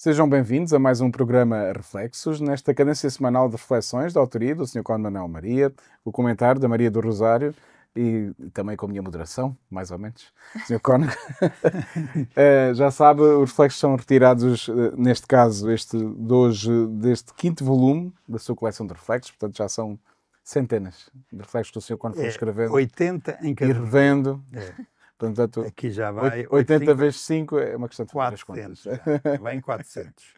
Sejam bem-vindos a mais um programa Reflexos, nesta cadência semanal de reflexões da autoria do Sr. Conde Manuel Maria, o comentário da Maria do Rosário e também com a minha moderação, mais ou menos, Sr. Conde. Já sabe, os reflexos são retirados, neste caso, deste quinto volume da sua coleção de reflexos, portanto já são centenas de reflexos que o Sr. Conde foi escrevendo 80 em cada e revendo. Portanto, aqui já vai 80 vezes 5 é uma questão de fazer as 400, contas. vai em 400.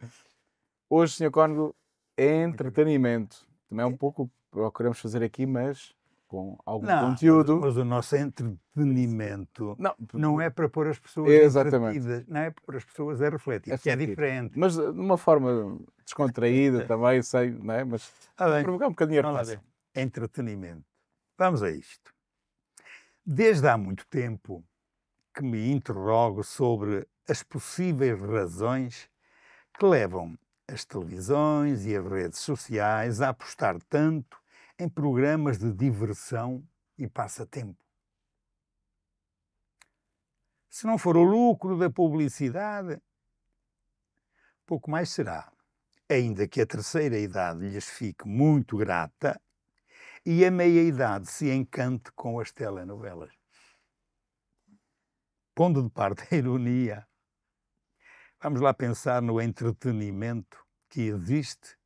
Hoje, Sr. Cónigo, é entretenimento. Também é um pouco o que queremos fazer aqui, mas com algum conteúdo. Mas o nosso entretenimento não é para pôr as pessoas entretidas, não é para pôr as pessoas a refletir, que é diferente. Mas de uma forma descontraída também, sei, não é? Mas provocar um bocadinho a reflexão. Entretenimento. Vamos a isto. Desde há muito tempo que me interrogo sobre as possíveis razões que levam as televisões e as redes sociais a apostar tanto em programas de diversão e passatempo. Se não for o lucro da publicidade, pouco mais será, ainda que a terceira idade lhes fique muito grata e a meia-idade se encante com as telenovelas. Pondo de parte a ironia, vamos lá pensar no entretenimento que existe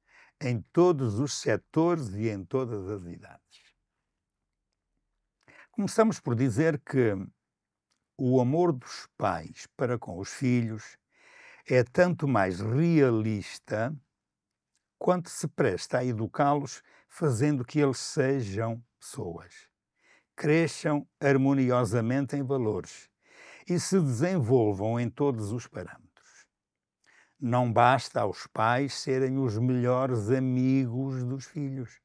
em todos os setores e em todas as idades. Começamos por dizer que o amor dos pais para com os filhos é tanto mais realista quanto se presta a educá-los fazendo que eles sejam pessoas, cresçam harmoniosamente em valores e se desenvolvam em todos os parâmetros. Não basta aos pais serem os melhores amigos dos filhos.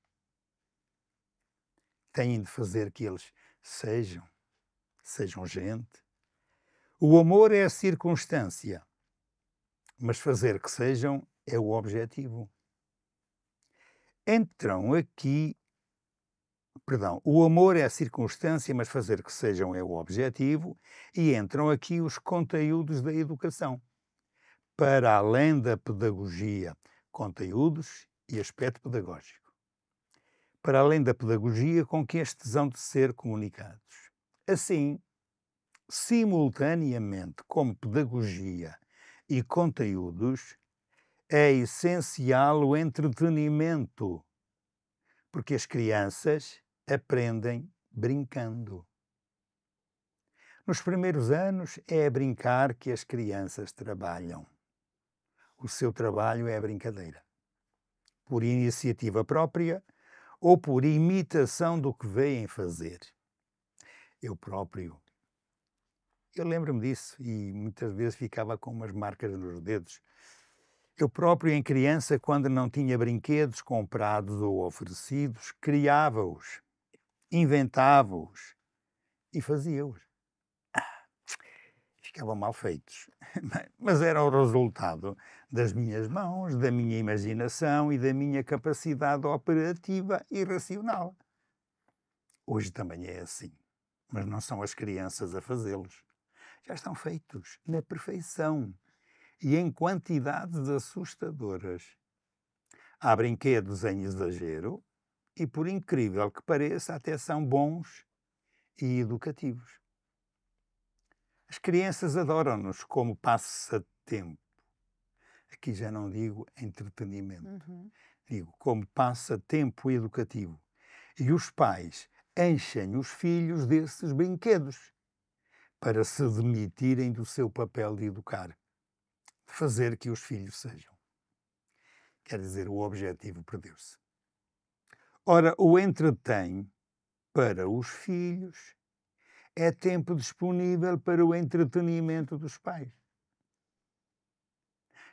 Têm de fazer que eles sejam gente. O amor é a circunstância, mas fazer que sejam é o objetivo. O amor é a circunstância, mas fazer que sejam é o objetivo, e entram aqui os conteúdos da educação. Para além da pedagogia, conteúdos e aspecto pedagógico. Para além da pedagogia com que estes hão de ser comunicados. Assim, simultaneamente como pedagogia e conteúdos, é essencial o entretenimento, porque as crianças aprendem brincando. Nos primeiros anos é a brincar que as crianças trabalham. O seu trabalho é a brincadeira. Por iniciativa própria ou por imitação do que veem fazer. Eu lembro-me disso e muitas vezes ficava com umas marcas nos dedos. Eu próprio, em criança, quando não tinha brinquedos comprados ou oferecidos, criava-os, inventava-os e fazia-os. Ficavam mal feitos, mas era o resultado das minhas mãos, da minha imaginação e da minha capacidade operativa e racional. Hoje também é assim, mas não são as crianças a fazê-los. Já estão feitos na perfeição e em quantidades assustadoras. Há brinquedos em exagero e, por incrível que pareça, até são bons e educativos. As crianças adoram-nos como passatempo. Aqui já não digo entretenimento. Digo como passatempo educativo. E os pais enchem os filhos desses brinquedos para se demitirem do seu papel de educar, de fazer que os filhos sejam. Quer dizer, o objetivo perdeu-se. Ora, o entretém para os filhos é tempo disponível para o entretenimento dos pais.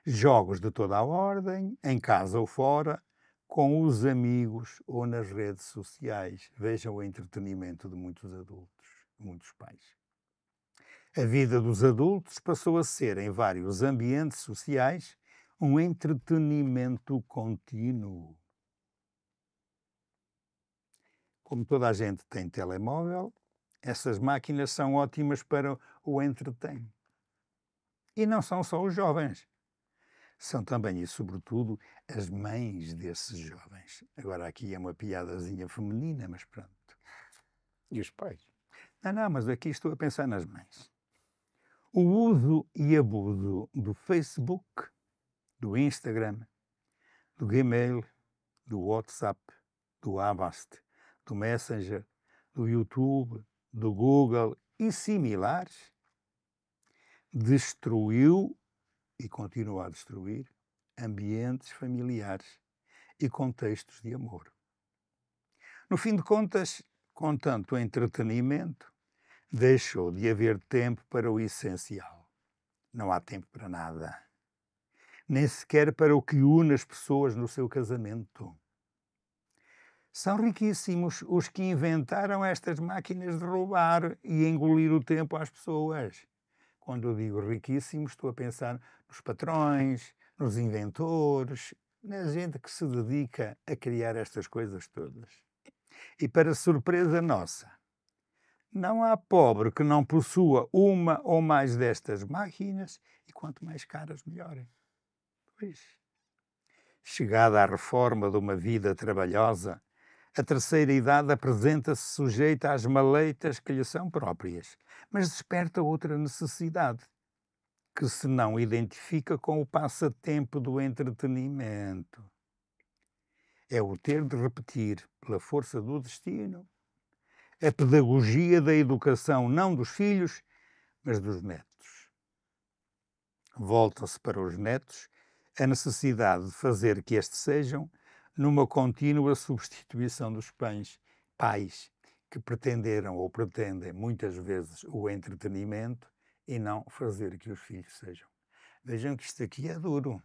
Jogos de toda a ordem, em casa ou fora, com os amigos ou nas redes sociais. Vejam o entretenimento de muitos adultos, muitos pais. A vida dos adultos passou a ser, em vários ambientes sociais, um entretenimento contínuo. Como toda a gente tem telemóvel, essas máquinas são ótimas para o entretém. E não são só os jovens. são também e sobretudo as mães desses jovens. Agora aqui é uma piadazinha feminina, mas pronto. E os pais? Não, mas aqui estou a pensar nas mães. O uso e abuso do Facebook, do Instagram, do Gmail, do WhatsApp, do Avast, do Messenger, do YouTube, do Google e similares, destruiu e continua a destruir ambientes familiares e contextos de amor. No fim de contas, com tanto entretenimento, deixou de haver tempo para o essencial. Não há tempo para nada. Nem sequer para o que une as pessoas no seu casamento. São riquíssimos os que inventaram estas máquinas de roubar e engolir o tempo às pessoas. Quando eu digo riquíssimos, estou a pensar nos patrões, nos inventores, na gente que se dedica a criar estas coisas todas. E para surpresa nossa, não há pobre que não possua uma ou mais destas máquinas e quanto mais caras, melhor. Pois, chegada à reforma de uma vida trabalhosa, a terceira idade apresenta-se sujeita às maleitas que lhe são próprias, mas desperta outra necessidade, que se não identifica com o passatempo do entretenimento. É o ter de repetir, pela força do destino, a pedagogia da educação não dos filhos, mas dos netos. Volta-se para os netos a necessidade de fazer que estes sejam numa contínua substituição dos pais que pretenderam ou pretendem muitas vezes o entretenimento e não fazer que os filhos sejam. Vejam que isto aqui é duro,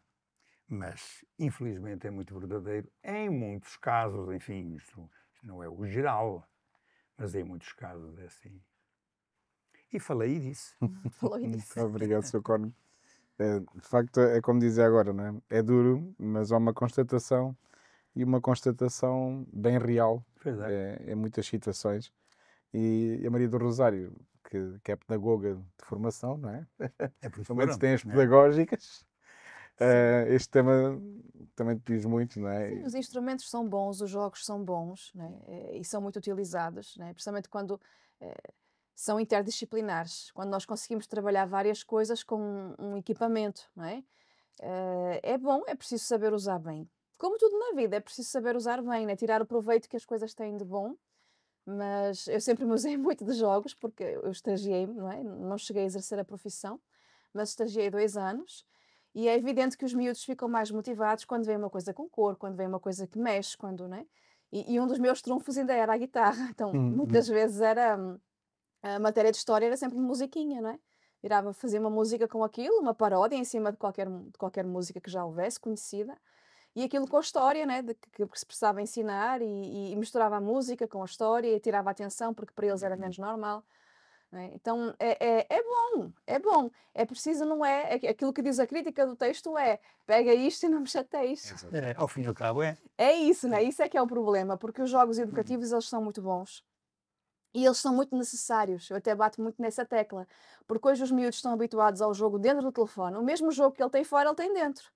mas infelizmente é muito verdadeiro. Em muitos casos, enfim, isto não é o geral, mas em muitos casos é assim. E falei disso. Falou isso. Obrigado, Sr. Cónigo. De facto, é como dizia agora, não é? É duro, mas há uma constatação e uma constatação bem real em muitas situações. E a Maria do Rosário, que é pedagoga de formação, não é? É por isso Pelo menos que tem as não é? pedagógicas. Este tema também te diz muito, não é? Sim, os instrumentos são bons, os jogos são bons, né? E são muito utilizados, né? Principalmente quando são interdisciplinares, quando nós conseguimos trabalhar várias coisas com um equipamento, não é? É bom, é preciso saber usar bem. Como tudo na vida, é preciso saber usar bem, né? Tirar o proveito que as coisas têm de bom. Mas eu sempre me usei muito de jogos, porque eu estagiei, não é? Não cheguei a exercer a profissão, mas estagiei 2 anos. E é evidente que os miúdos ficam mais motivados quando vem uma coisa com cor, quando vem uma coisa que mexe, quando, não é? E um dos meus trunfos ainda era a guitarra. Então, muitas vezes era a matéria de história era sempre musiquinha, não é? Virava fazer uma música com aquilo, uma paródia em cima de qualquer música que já houvesse conhecida. E aquilo com a história, né, que se precisava ensinar e misturava a música com a história e tirava a atenção porque para eles era menos normal. Né? Então é bom, é bom. É preciso, não é? Aquilo que diz a crítica do texto é pega isto e não me chateis. Ao fim e ao cabo é. É isso, né? Isso é que é o problema, porque os jogos educativos eles são muito bons. E eles são muito necessários. Eu até bato muito nessa tecla. Porque hoje os miúdos estão habituados ao jogo dentro do telefone. O mesmo jogo que ele tem fora, ele tem dentro.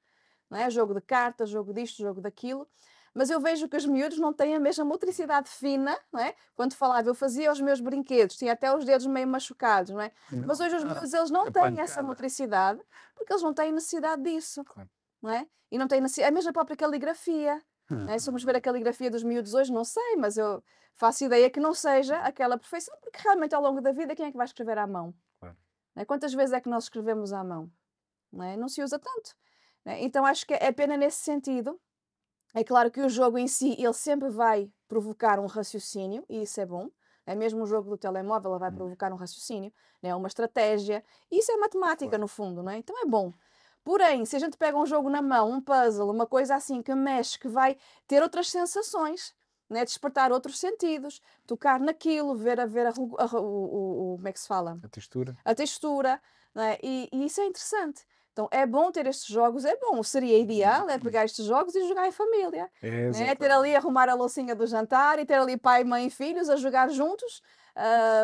Não é? Jogo de cartas, jogo disto, jogo daquilo. Mas eu vejo que os miúdos não têm a mesma motricidade fina, não é? Quando falava, eu fazia os meus brinquedos, tinha até os dedos meio machucados, não é? Não. Mas hoje os miúdos, eles não têm essa motricidade, porque eles não têm necessidade disso, Claro. não é? E não têm necessidade, é a mesma própria caligrafia. Não é? Se formos ver a caligrafia dos miúdos hoje, não sei, mas eu faço ideia que não seja aquela perfeição, porque realmente ao longo da vida quem é que vai escrever à mão? Claro. Não é? Quantas vezes é que nós escrevemos à mão? Não é? Não se usa tanto. Não é? Então acho que é pena nesse sentido. É claro que o jogo em si, ele sempre vai provocar um raciocínio, e isso é bom. É mesmo o jogo do telemóvel, ele vai provocar um raciocínio, né? Uma estratégia. E isso é matemática, Claro. no fundo, não é? Então é bom. Porém, se a gente pega um jogo na mão, um puzzle, uma coisa assim que mexe, que vai ter outras sensações, né? Despertar outros sentidos, tocar naquilo, ver como é que se fala? A textura. A textura, não é? E isso é interessante. Então é bom ter estes jogos, é bom, seria ideal é pegar estes jogos e jogar em família. É, Né? Ter ali, arrumar a loucinha do jantar e ter ali pai, mãe e filhos a jogar juntos,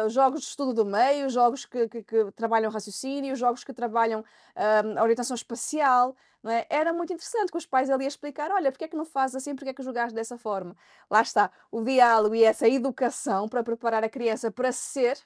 jogos de estudo do meio, jogos que trabalham raciocínio, jogos que trabalham orientação espacial, não é? Era muito interessante com os pais ali a explicar, olha, porque é que não fazes assim, porque é que jogaste dessa forma? Lá está, o diálogo e essa educação para preparar a criança para ser,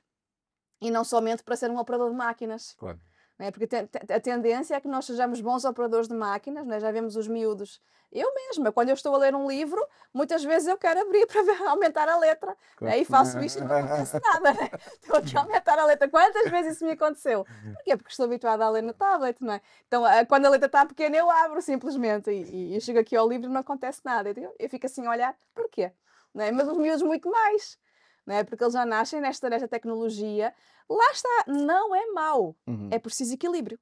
e não somente para ser um operador de máquinas. Claro. Não é? Porque a tendência é que nós sejamos bons operadores de máquinas, não é? Já vemos os miúdos. Eu mesma, quando eu estou a ler um livro, muitas vezes eu quero abrir para aumentar a letra, não é? E faço isto e não acontece nada. Né? Estou aqui a aumentar a letra. Quantas vezes isso me aconteceu? Porquê? Porque estou habituada a ler no tablet, não é? Então, quando a letra está pequena, eu abro simplesmente e eu chego aqui ao livro e não acontece nada. Eu fico assim a olhar, porquê? Não é? Mas os miúdos muito mais, não é? Porque eles já nascem nesta tecnologia. Lá está, não é mau, é preciso equilíbrio.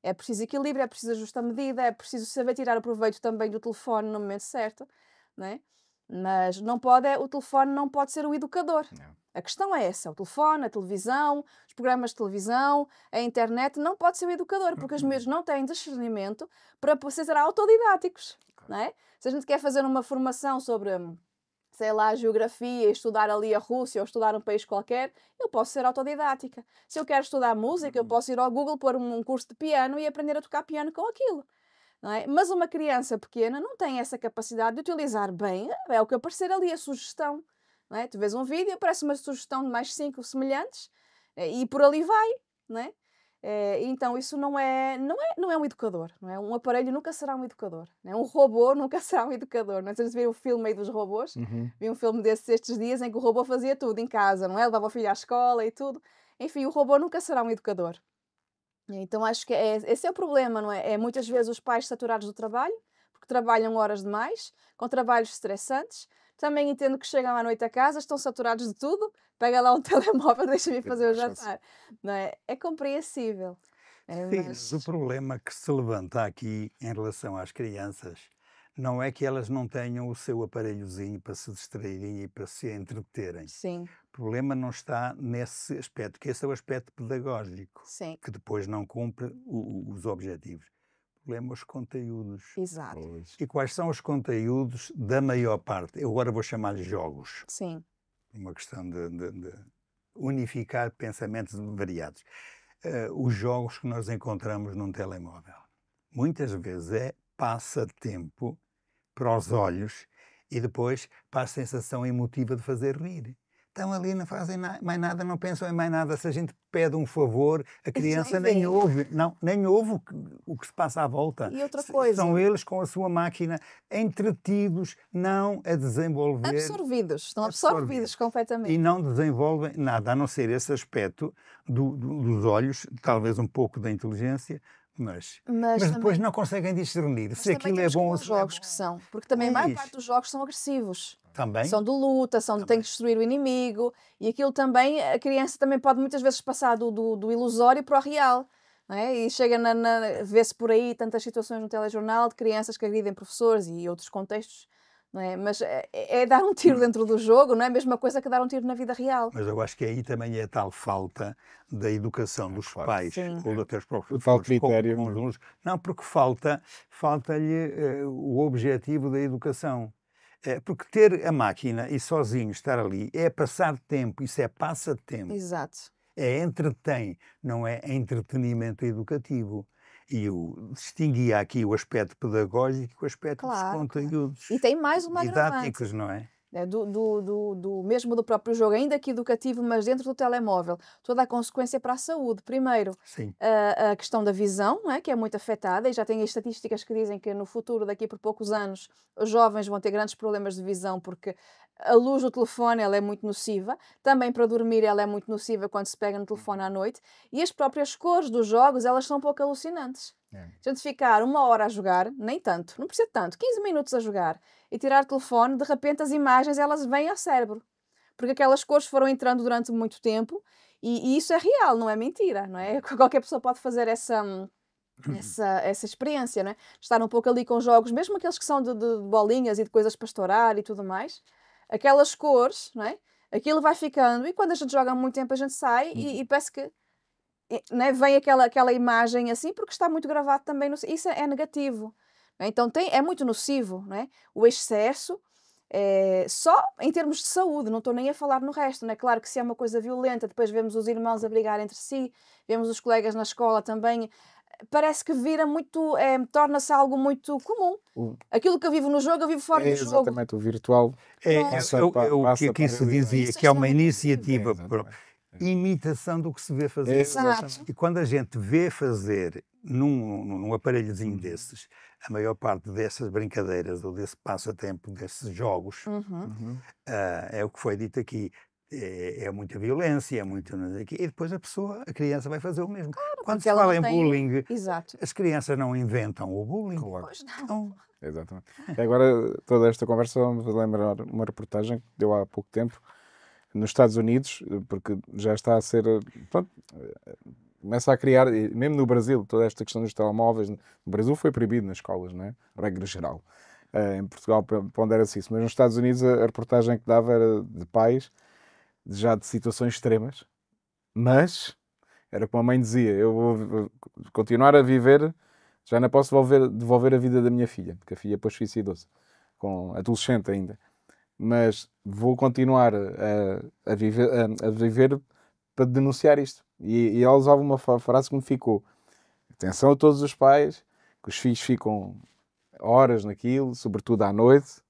É preciso equilíbrio, é preciso ajustar a medida, é preciso saber tirar o proveito também do telefone no momento certo, não é? Mas não pode, o telefone não pode ser o educador. Não. A questão é essa, o telefone, a televisão, os programas de televisão, a internet, não pode ser o educador, porque os miúdos não têm discernimento para ser autodidáticos, não é? Se a gente quer fazer uma formação sobre, sei lá, geografia, estudar ali a Rússia ou estudar um país qualquer, eu posso ser autodidática. Se eu quero estudar música, eu posso ir ao Google, pôr um curso de piano e aprender a tocar piano com aquilo. Não é? Mas uma criança pequena não tem essa capacidade de utilizar bem, é o que aparecer ali, a sugestão. Não é? Tu vês um vídeo, aparece uma sugestão de mais 5 semelhantes e por ali vai. Não é? Então isso não é um educador, não é? Um aparelho nunca será um educador, não é? Um robô nunca será um educador, não é? Vocês viram o filme aí dos robôs? Vi um filme desses estes dias em que o robô fazia tudo em casa, não é? Levava o filho à escola e tudo. Enfim, o robô nunca será um educador. Então acho que esse é o problema, não é? É muitas vezes os pais saturados do trabalho, porque trabalham horas demais, com trabalhos estressantes. Também entendo que chegam à noite a casa, estão saturados de tudo, pega lá um telemóvel, deixa-me fazer o jantar. Não é? É compreensível. Sim, Mas... o problema que se levanta aqui em relação às crianças não é que elas não tenham o seu aparelhozinho para se distraírem e para se entreterem. Sim, O problema não está nesse aspecto, que esse é o aspecto pedagógico, sim, que depois não cumpre os objetivos. O problema é os conteúdos. exato. Pois. E quais são os conteúdos da maior parte? Eu agora vou chamar-lhes jogos. Sim, Uma questão de unificar pensamentos variados. Os jogos que nós encontramos num telemóvel. Muitas vezes é passatempo para os olhos e depois para a sensação emotiva de fazer rir. Estão ali, não fazem mais nada, não pensam em mais nada. Se a gente pede um favor, a criança nem vê. ouve, nem ouve o que se passa à volta. E outra coisa, São eles com a sua máquina entretidos, não a desenvolver. estão absorvidos completamente. E não desenvolvem nada, a não ser esse aspecto dos olhos, talvez um pouco da inteligência, mas depois também, não conseguem discernir se também aquilo é temos que bom ver ou os se não é jogos bom. que são, porque também a maior Pois. parte dos jogos são agressivos. Também, São de luta, tem que destruir o inimigo, e aquilo também, a criança também pode muitas vezes passar do ilusório para o real. Não é? E chega vê-se por aí tantas situações no telejornal de crianças que agridem professores e outros contextos, não é? Mas é dar um tiro dentro do jogo, não é a mesma coisa que dar um tiro na vida real. mas eu acho que aí também é tal falta da educação dos claro. pais Sim. ou daqueles professores. Falta de critério. com os alunos. Não, porque falta-lhe o objetivo da educação. Porque ter a máquina e sozinho estar ali é passar tempo, isso é passatempo. Exato. É entretém, não é entretenimento educativo. E eu distinguia aqui o aspecto pedagógico e o aspecto Claro, dos claro. conteúdos E tem mais uma agravante. didáticos, não é? Mesmo do próprio jogo, ainda que educativo, mas dentro do telemóvel, toda a consequência para a saúde. Primeiro, Sim. a questão da visão, não é? Que é muito afetada, e já tem estatísticas que dizem que no futuro, daqui por poucos anos, os jovens vão ter grandes problemas de visão, porque a luz do telefone ela é muito nociva, também para dormir ela é muito nociva quando se pega no telefone à noite, e as próprias cores dos jogos elas são um pouco alucinantes. Se a gente ficar 1 hora a jogar, nem tanto, não precisa tanto, 15 minutos a jogar, e tirar o telefone, de repente as imagens elas vêm ao cérebro. Porque aquelas cores foram entrando durante muito tempo, e isso é real, não é mentira, não é? Qualquer pessoa pode fazer essa experiência, não é? Estar um pouco ali com jogos, mesmo aqueles que são de bolinhas e de coisas para estourar e tudo mais, aquelas cores, não é? Aquilo vai ficando, e quando a gente joga há muito tempo a gente sai e parece que né, vem aquela imagem assim, porque está muito gravado também. Isso é negativo. Não é? Então é muito nocivo. Não é? O excesso Só em termos de saúde, não estou nem a falar no resto, não é? Claro que se é uma coisa violenta, depois vemos os irmãos a brigar entre si, vemos os colegas na escola também, parece que vira muito, torna-se algo muito comum. Aquilo que eu vivo no jogo, eu vivo fora do jogo. Exatamente, o virtual O que aqui se dizia, Isso que é uma é muito iniciativa, exatamente. imitação do que se vê fazer. Exatamente. E quando a gente vê fazer num aparelhozinho desses, a maior parte dessas brincadeiras ou desse passatempo, desses jogos, é o que foi dito aqui. É muita violência, é muito. E depois a criança vai fazer o mesmo. Quando se ela fala em não tem- bullying, Exato. as crianças não inventam o bullying. Claro. Pois não. Então, Exatamente. Agora, toda esta conversa me faz lembrar uma reportagem que deu há pouco tempo nos Estados Unidos, porque já está a ser. Pronto, começa a criar, e mesmo no Brasil, toda esta questão dos telemóveis. No Brasil foi proibido nas escolas, não é? Regra geral. Em Portugal pondera-se isso, mas nos Estados Unidos a reportagem que dava era de pais já de situações extremas, mas era como a mãe dizia: eu vou continuar a viver, já não posso devolver a vida da minha filha, porque a filha depois suicidou-se, adolescente ainda, mas vou continuar a viver para denunciar isto. E ela usava uma frase que me ficou: atenção a todos os pais, que os filhos ficam horas naquilo, sobretudo à noite,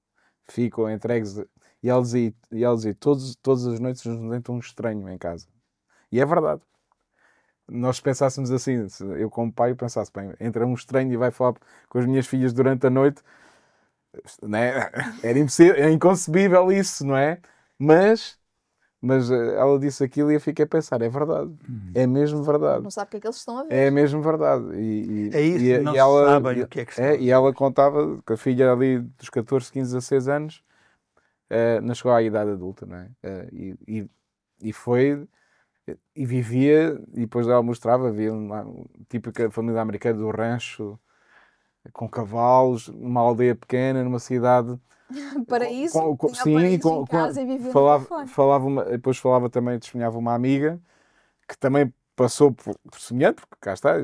ficam entregues. E ela dizia todas as noites nos entra um estranho em casa. E é verdade. Nós pensássemos assim, eu como pai pensasse, bem, entra um estranho e vai falar com as minhas filhas durante a noite, né? É inconcebível isso, não é? Mas ela disse aquilo e eu fiquei a pensar, é verdade, é mesmo verdade. Não sabe o que é que eles estão a ver. É mesmo verdade. é isso, não se sabem o que é que estão a ver. E ela contava que a filha ali dos 14, 15, 16 anos não chegou à idade adulta, não é? E foi... E vivia, e depois ela mostrava, havia uma típica família americana do rancho, com cavalos, numa aldeia pequena, numa cidade. Paraíso, tinha sim, paraíso em casa e vivia no telefone. depois falava também, testemunhava uma amiga que também passou por semelhante, porque cá está,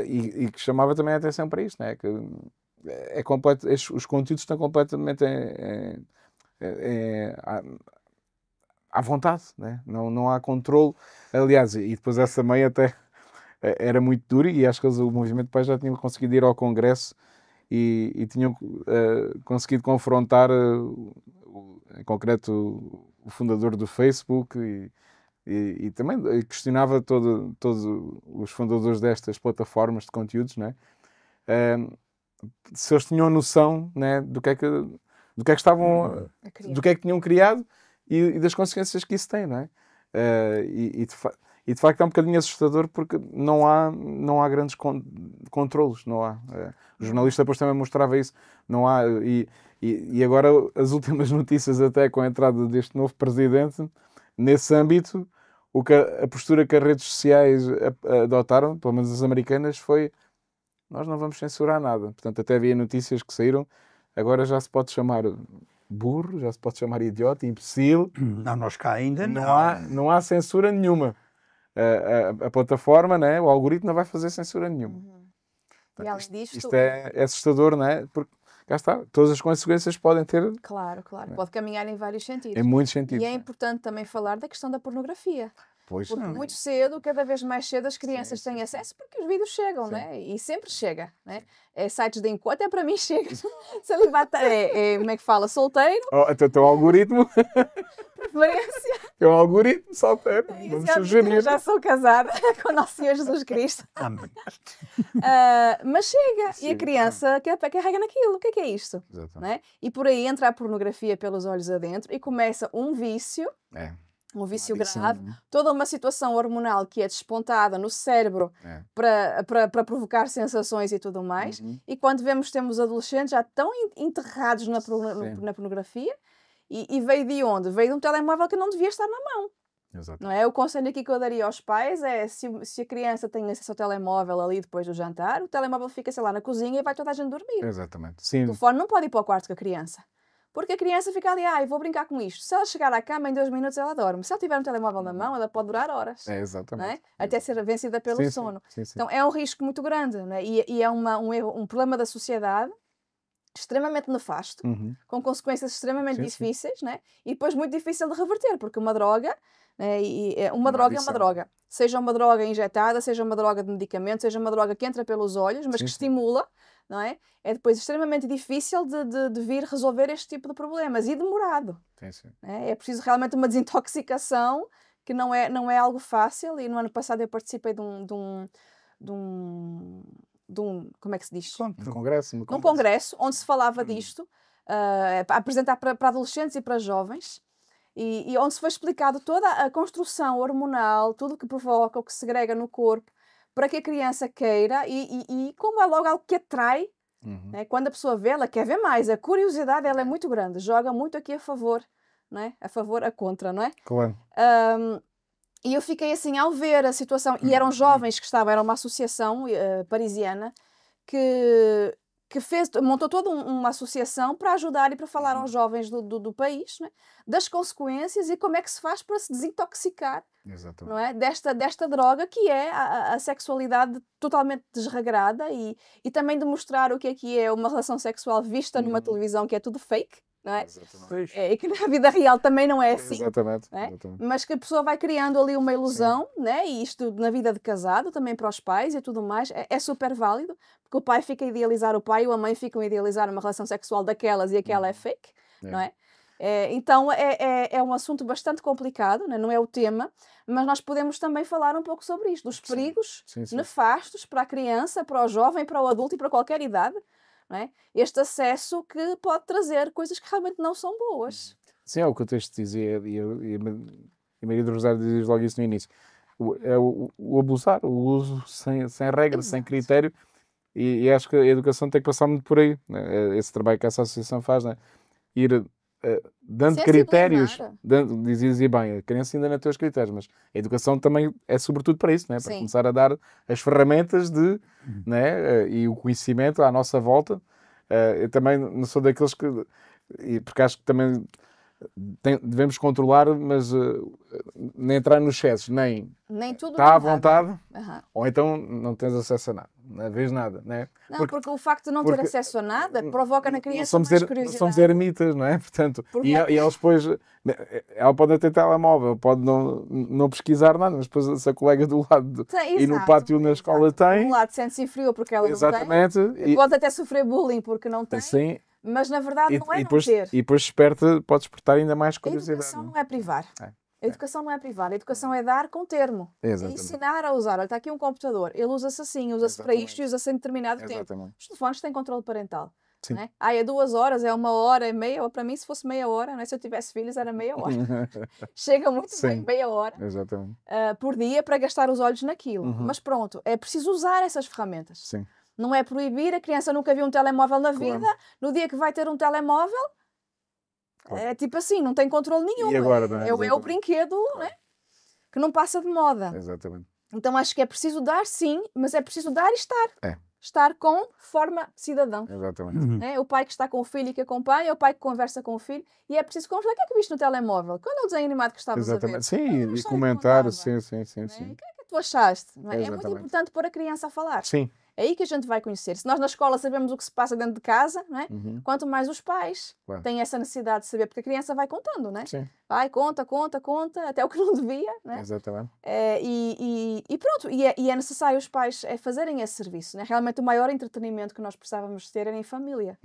e que chamava também a atenção para isto, né? Que é completo, os conteúdos estão completamente à vontade, né? Não há controle. Aliás, e depois essa mãe até era muito dura, e acho que o Movimento Pai já tinham conseguido ir ao Congresso e tinham conseguido confrontar, em concreto, o fundador do Facebook e também questionava todos os fundadores destas plataformas de conteúdos, né? Se eles tinham noção, né, do que é que estavam, do que é que tinham criado e das consequências que isso tem, não é? De facto é um bocadinho assustador porque não há grandes controlos, não há. O jornalista depois também mostrava isso, não há. E agora as últimas notícias, até com a entrada deste novo presidente, nesse âmbito, a postura que as redes sociais adotaram, pelo menos as americanas, foi: nós não vamos censurar nada. Portanto, até havia notícias que saíram, agora já se pode chamar burro, já se pode chamar idiota, imbecil. Não, nós cá ainda não há censura nenhuma. A plataforma, né, o algoritmo não vai fazer censura nenhuma. E além disto... Isto é assustador, não é? Porque cá está, todas as consequências podem ter... Claro, pode caminhar em vários sentidos. Em muitos sentidos. E é importante também falar da questão da pornografia. Pois. Porque muito cedo, cada vez mais cedo, as crianças têm acesso porque os vídeos chegam, né? E sempre chega, né? Sites de encontro, até para mim chega. Celibato, como é que fala? Solteiro. Teu algoritmo. Preferência. É um algoritmo solteiro. Vamos sugerir. Já sou casada com o Nosso Senhor Jesus Cristo. Amém. Mas chega. E a criança carrega naquilo. O que é isto? Né? E por aí entra a pornografia pelos olhos adentro e começa um vício. Um vício grave, toda uma situação hormonal que é despontada no cérebro para provocar sensações e tudo mais. E quando temos adolescentes já tão enterrados na pornografia, e veio de onde? Veio de um telemóvel que não devia estar na mão. Exato. Não é? O conselho aqui que eu daria aos pais é, se a criança tem acesso ao telemóvel ali depois do jantar, o telemóvel fica, sei lá, na cozinha e vai toda a gente dormir. Exatamente. Sim. O telefone não pode ir para o quarto com a criança. Porque a criança fica ali, eu vou brincar com isto. Se ela chegar à cama, em 2 minutos ela dorme. Se ela tiver um telemóvel na mão, ela pode durar horas. Exatamente. Não é? Até ser vencida pelo sono. Sim. Então é um risco muito grande, não é? E é um erro, um problema da sociedade extremamente nefasto, com consequências extremamente Sim, sim. difíceis, né? E depois muito difícil de reverter, porque uma droga, né? Uma droga é uma adição. droga. Seja uma droga injetada, seja uma droga de medicamento, seja uma droga que entra pelos olhos, mas Sim, que sim. estimula, não é? É depois extremamente difícil de vir resolver este tipo de problemas e demorado. Sim, sim. É preciso realmente uma desintoxicação que não é algo fácil. E no ano passado eu participei de um como é que se diz? No congresso. Num congresso onde se falava disto, a apresentar para adolescentes e para jovens, e onde se foi explicado toda a construção hormonal, tudo o que provoca, o que segrega no corpo, para que a criança queira, e como é logo algo que atrai, né? Quando a pessoa vê, ela quer ver mais. A curiosidade ela é muito grande, joga muito aqui a favor, não é? A favor, a contra, não é? Claro. E eu fiquei assim ao ver a situação, e eram jovens que estavam, era uma associação parisiana que montou toda uma associação para ajudar e para falar aos jovens do país, né, das consequências e como é que se faz para se desintoxicar, Exatamente. não é? desta droga que é a sexualidade totalmente desregrada, e também de mostrar o que é uma relação sexual vista numa televisão, que é tudo fake, não é? Exatamente. E que na vida real também não é assim. Exatamente. É? Exatamente. Mas que a pessoa vai criando ali uma ilusão, né? E isto na vida de casado, também para os pais e tudo mais, é super válido, porque o pai fica a idealizar o pai, ou a mãe fica a idealizar uma relação sexual daquelas e aquela é fake, não é? Então é um assunto bastante complicado, né? Não é o tema, mas nós podemos também falar um pouco sobre isto, dos perigos Sim. nefastos para a criança, para o jovem, para o adulto e para qualquer idade. Não é? Este acesso que pode trazer coisas que realmente não são boas. Sim, é o que o texto dizia, e a Maria do Rosário diz logo isso no início. O abusar, o uso sem regra, sem critério, e acho que a educação tem que passar muito por aí, né? Esse trabalho que essa associação faz, né? Ir dando critérios, dizia bem, a criança ainda não tem os critérios, mas a educação também é sobretudo para isso, né? Para começar a dar as ferramentas né? E o conhecimento à nossa volta. Eu também não sou daqueles que, porque acho que também devemos controlar, mas nem entrar nos excessos, nem tudo está à vontade, Uhum. ou então não tens acesso a nada, não vês nada, né? Não, porque o facto de não ter acesso a nada provoca na criança mais curiosidade. Não somos ermitas, não é? Portanto, e eles depois, ela pode ter telemóvel, pode não pesquisar nada, mas depois se a colega do lado e no pátio na escola tem... De um lado sente-se inferior porque ela exatamente, não tem, pode até sofrer bullying porque não tem, sim, mas na verdade não é depois, não ter. E depois pode despertar ainda mais curiosidade. A educação não é privar. A educação não é privar, a educação é dar com termo. Exatamente. É ensinar a usar. Olha, está aqui um computador, ele usa-se assim, usa-se para isto e usa-se em determinado tempo. Os telefones têm controle parental. Não é? É 2 horas, é 1 hora, é meia. Para mim, se fosse meia hora, não é? Se eu tivesse filhos, era meia hora. Chega muito bem, meia hora por dia para gastar os olhos naquilo. Mas pronto, é preciso usar essas ferramentas. Sim. Não é proibir, a criança nunca viu um telemóvel na vida, no dia que vai ter um telemóvel, é tipo assim, não tem controle nenhum. E agora, não é? É o brinquedo, né? Que não passa de moda. Exatamente. Então acho que é preciso dar, sim, mas é preciso dar e estar. Estar com forma cidadão. Exatamente. É o pai que está com o filho e que acompanha, é o pai que conversa com o filho, e é preciso conversar. O que é que viste no telemóvel? Qual é o desenho animado que estavas a ver? Sim, e comentar, sim. O que é que tu achaste? Não é? É muito Exatamente. importante pôr a criança a falar. Sim. É aí que a gente vai conhecer. Se nós na escola sabemos o que se passa dentro de casa, não é? Quanto mais os pais têm essa necessidade de saber, porque a criança vai contando, não é? Sim. Vai, conta, até o que não devia, não é? Exatamente. E pronto, e é necessário os pais fazerem esse serviço, não é? Realmente o maior entretenimento que nós precisávamos ter era em família.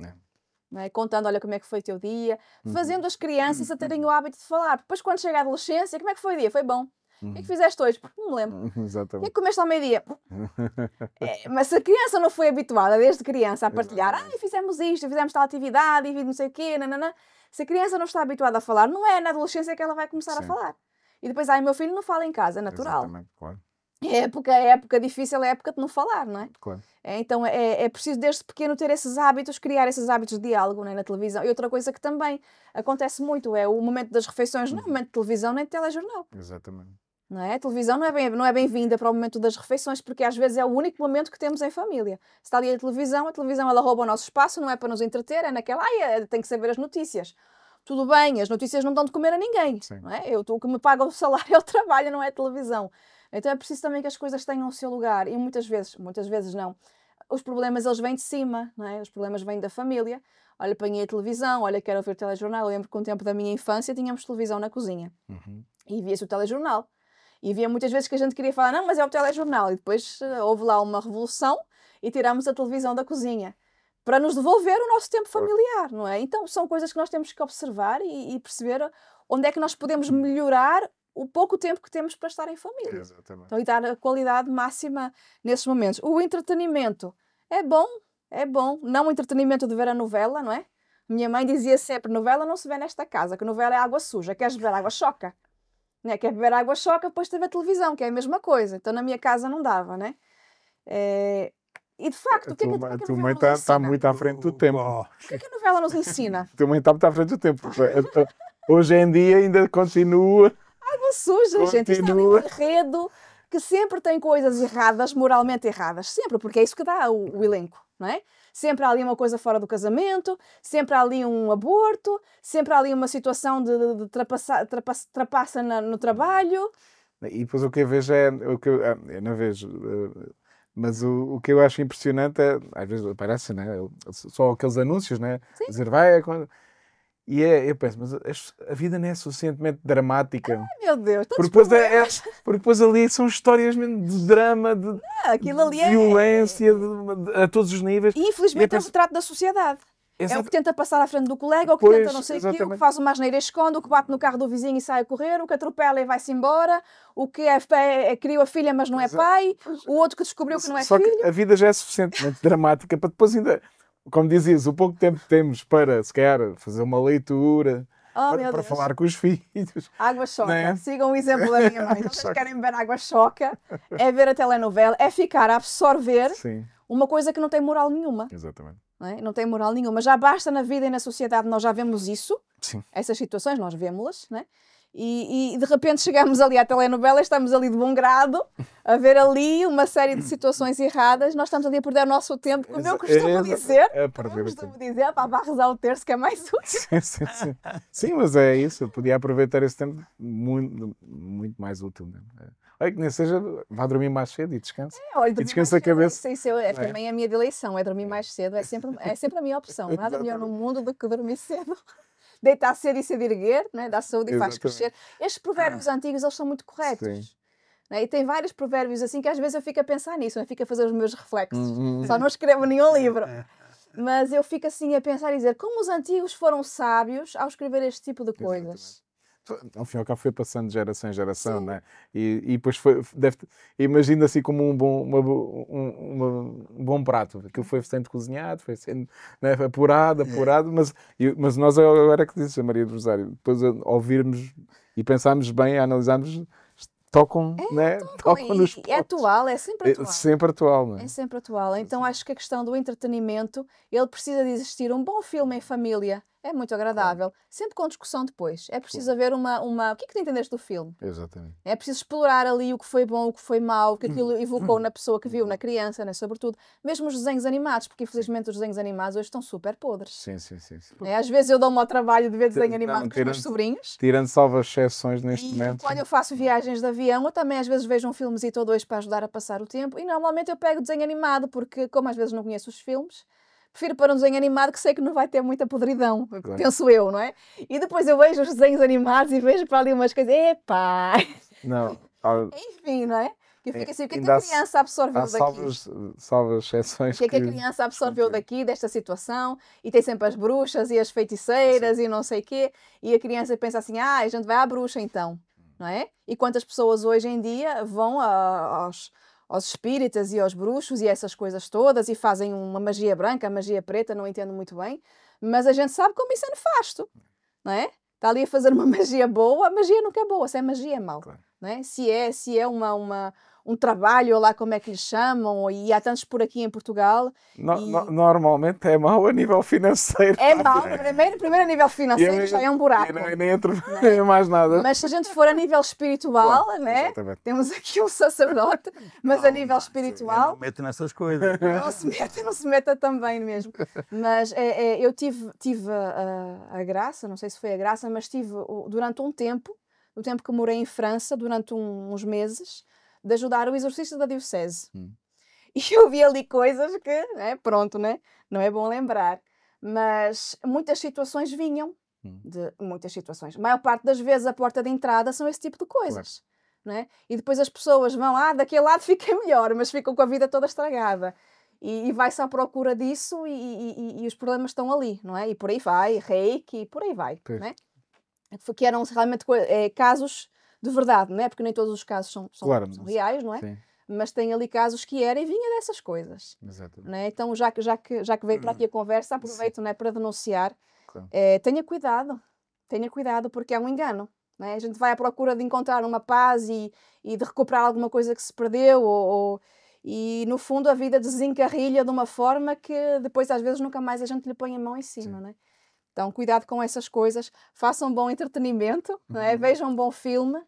Não é? Contando, olha, como é que foi o teu dia, fazendo as crianças a terem o hábito de falar. Depois, quando chega a adolescência, como é que foi o dia? Foi bom. O que é que fizeste hoje? Não me lembro. Exatamente. O que é que comeste ao meio-dia? Mas se a criança não foi habituada desde criança a partilhar, fizemos isto, fizemos tal atividade, e não sei o quê, nananã. Se a criança não está habituada a falar, não é na adolescência que ela vai começar a falar. E depois, meu filho não fala em casa, é natural. Exatamente, claro. É época difícil, é época de não falar, não é? Claro. Então é preciso desde pequeno ter esses hábitos, criar esses hábitos de diálogo, não é? Na televisão. E outra coisa que também acontece muito é o momento das refeições, não é o momento de televisão nem de telejornal. Exatamente. Não é? A televisão não é bem-vinda para o momento das refeições, porque às vezes é o único momento que temos em família. Se está ali a televisão ela rouba o nosso espaço, não é para nos entreter, é naquela, tem que saber as notícias. Tudo bem, as notícias não dão de comer a ninguém. Não é? O que me paga o salário é o trabalho, não é a televisão. Então é preciso também que as coisas tenham o seu lugar, e muitas vezes não. os problemas eles vêm de cima, não é? Os problemas vêm da família. Olha, apanhei a televisão, olha, quero ver o telejornal. Eu lembro que com o tempo da minha infância tínhamos televisão na cozinha. E via-se o telejornal. E havia muitas vezes que a gente queria falar, não, mas é o telejornal. E depois houve lá uma revolução e tirámos a televisão da cozinha para nos devolver o nosso tempo familiar, não é? Então são coisas que nós temos que observar e perceber onde é que nós podemos melhorar o pouco tempo que temos para estar em família. Exatamente. Então, e dar a qualidade máxima nesses momentos. O entretenimento é bom. Não o entretenimento de ver a novela, não é? Minha mãe dizia sempre, novela não se vê nesta casa, que novela é água suja. Queres beber água, choca. Né? Quer beber água, choca, depois teve a televisão, que é a mesma coisa. Então na minha casa não dava, né? E de facto, o que é que a tua novela mãe nos está ensina? muito à frente do tempo. Oh, O que é que a novela nos ensina? Tua mãe está muito à frente do tempo. Hoje em dia ainda continua. Água suja, gente. Isto é ali um Continua. enredo que sempre tem coisas erradas, moralmente erradas. Sempre, porque é isso que dá o elenco, não é? Sempre há ali uma coisa fora do casamento, sempre há ali um aborto, sempre há ali uma situação de trapaça no trabalho. E depois o que eu vejo é. Eu não vejo. Mas o que eu acho impressionante é. Às vezes aparece, né? Só aqueles anúncios, né? Sim. Dizer vai. Eu penso, mas a vida não é suficientemente dramática. Meu Deus, tantos Porque depois, problemas. porque depois ali são histórias mesmo de drama, de Aquilo ali é... violência, a todos os níveis. E infelizmente E eu é o retrato da sociedade. É o Exato. que tenta passar à frente do colega, o que Pois, tenta não sei o quê, o que exatamente. faz uma asneira e esconde, o que bate no carro do vizinho e sai a correr, o que atropela e vai-se embora, o que criou a filha mas não é Exato. pai, o outro que descobriu que não é Só filho. que a vida já é suficientemente dramática para depois ainda, como dizias, o pouco tempo que temos para, se calhar, fazer uma leitura, Oh, meu para Deus. falar com os filhos. Água choca. Né? Sigam o exemplo da minha mãe. Então, Choca. vocês querem beber água choca, é ver a telenovela, é ficar a absorver Sim, uma coisa que não tem moral nenhuma. exatamente. Não é? Não tem moral nenhuma. Já basta na vida e na sociedade, nós já vemos isso, Sim. essas situações, nós vemos-las, né? E de repente chegamos ali à telenovela, estamos ali de bom grado, a ver ali uma série de situações erradas, nós estamos ali a perder o nosso tempo, como eu costumo dizer, É perder eu o costumo tempo. dizer, pá, vai rezar o terço que é mais útil. Sim. Sim, mas é isso. Eu podia aproveitar esse tempo muito, muito mais útil. Né? Olha, que nem seja, vá dormir mais cedo e descansa. Olha, E dormir descansa mais a cedo, cabeça. isso é também a minha eleição, é dormir mais cedo, é sempre a minha opção. Nada melhor no mundo do que dormir cedo. Deitar cedo e cedo erguer, né? Dá saúde e faz Exatamente. crescer. Estes provérbios antigos, eles são muito corretos. Sim. Né? E tem vários provérbios assim que às vezes eu fico a pensar nisso, eu fico a fazer os meus reflexos. Uhum. Só não escrevo nenhum livro. Mas eu fico assim a pensar e dizer como os antigos foram sábios ao escrever este tipo de coisas. Ao fim e ao cabo foi passando de geração em geração, né? E depois imagina assim como um bom prato. Aquilo foi sendo cozinhado, foi sendo, né, apurado, mas nós agora que disse a Maria do Rosário, depois a ouvirmos e pensarmos bem, a analisarmos, tocam, né? Tocam nos E é atual, é sempre atual. sempre atual, não é? É sempre atual. Então acho que a questão do entretenimento, ele precisa de existir um bom filme em família. É muito agradável. Sempre com discussão depois. É preciso haver uma... O que é que tu entendeste do filme? Exatamente. É preciso explorar ali o que foi bom, o que foi mau, o que aquilo evocou na pessoa que viu, na criança, né? Sobretudo. Mesmo os desenhos animados, porque infelizmente os desenhos animados hoje estão super podres. Sim. É, às vezes eu dou-me ao trabalho de ver desenho Não, animado com os meus sobrinhos. Tirando salvas exceções neste E momento. quando eu faço viagens de avião, eu também às vezes vejo um filmezito ou dois para ajudar a passar o tempo. E normalmente eu pego desenho animado, porque como às vezes não conheço os filmes, prefiro para um desenho animado que sei que não vai ter muita podridão, Claro. penso eu, não é? E depois eu vejo os desenhos animados e vejo para ali umas coisas, epá! Não, Enfim, não é? Que eu fico assim, o que é que ainda a há- criança absorveu há daqui? salvas exceções O que é que a criança absorveu daqui, desta situação? E tem sempre as bruxas e as feiticeiras e não sei o quê. E a criança pensa assim, a gente vai à bruxa então, não é? E quantas pessoas hoje em dia vão aos espíritas e aos bruxos e essas coisas todas e fazem uma magia branca, magia preta, não entendo muito bem. Mas a gente sabe como isso é nefasto, não é? Está ali a fazer uma magia boa, a magia nunca é boa, se é magia é mau. Claro. Não é? Se é um trabalho, ou lá como é que lhe chamam, e há tantos por aqui em Portugal. Normalmente é mau a nível financeiro. É mau, primeiro a nível financeiro já é um buraco. E nem entra em mais nada. Mas se a gente for a nível espiritual, Claro, né? exatamente. Temos aqui um sacerdote, mas a nível espiritual, Eu não meto nessas coisas. não se meta também mesmo. Mas eu tive a graça, não sei se foi a graça, mas tive durante um tempo, o tempo que morei em França, durante uns meses, de ajudar o exorcista da diocese. E eu vi ali coisas que, né, pronto, né, não é bom lembrar. Mas muitas situações vinham, de muitas situações. A maior parte das vezes a porta de entrada são esse tipo de coisas. Não é? E depois as pessoas vão, daquele lado fica melhor, mas ficam com a vida toda estragada. E vai-se à procura disso e os problemas estão ali, não é? E por aí vai, reiki, e por aí vai, não é? Que eram realmente casos de verdade, não é? Porque nem todos os casos são reais, não é? Sim. Mas tem ali casos que era e vinha dessas coisas. Exatamente. Não é? Então, já que veio para aqui a conversa, aproveito, não é, para denunciar. Claro. Tenha cuidado, porque é um engano. Não é? A gente vai à procura de encontrar uma paz e de recuperar alguma coisa que se perdeu, e no fundo a vida desencarrilha de uma forma que depois às vezes nunca mais a gente lhe põe a mão em cima. Não é? Então, cuidado com essas coisas, façam um bom entretenimento, não é? Vejam um bom filme,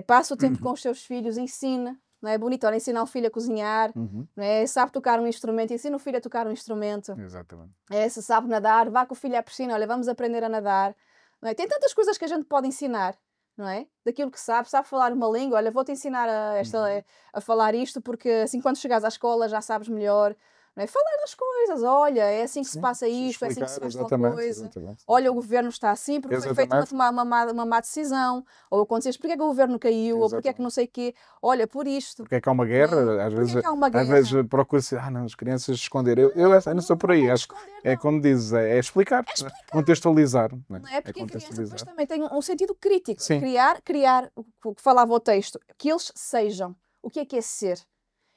passe o tempo com os seus filhos, ensine. Não é bonito? Olha, ensinar um filho a cozinhar, não é? Sabe tocar um instrumento, ensina o filho a tocar um instrumento. Exatamente. Se sabe nadar, vá com o filho à piscina, olha, vamos aprender a nadar. Não é? Tem tantas coisas que a gente pode ensinar, não é? Daquilo que sabe falar uma língua, olha, vou-te ensinar a falar isto, porque assim quando chegares à escola já sabes melhor. Não é? Falar das coisas, olha, é assim que se passa isto, é assim que se faz tal coisa. Exatamente. Olha, o governo está assim porque foi feito uma má decisão. Ou aconteceu isto, porque é que o governo caiu, ou porque é que não sei o quê. Olha, por isto. Porque é que há uma guerra, às vezes procura-se, não, as crianças esconder. Eu não sou por aí, acho que é como dizes, é explicar, contextualizar. Não é? Porque a criança depois também tem um sentido crítico. Sim. Criar o que falava o texto, que eles sejam. O que é ser?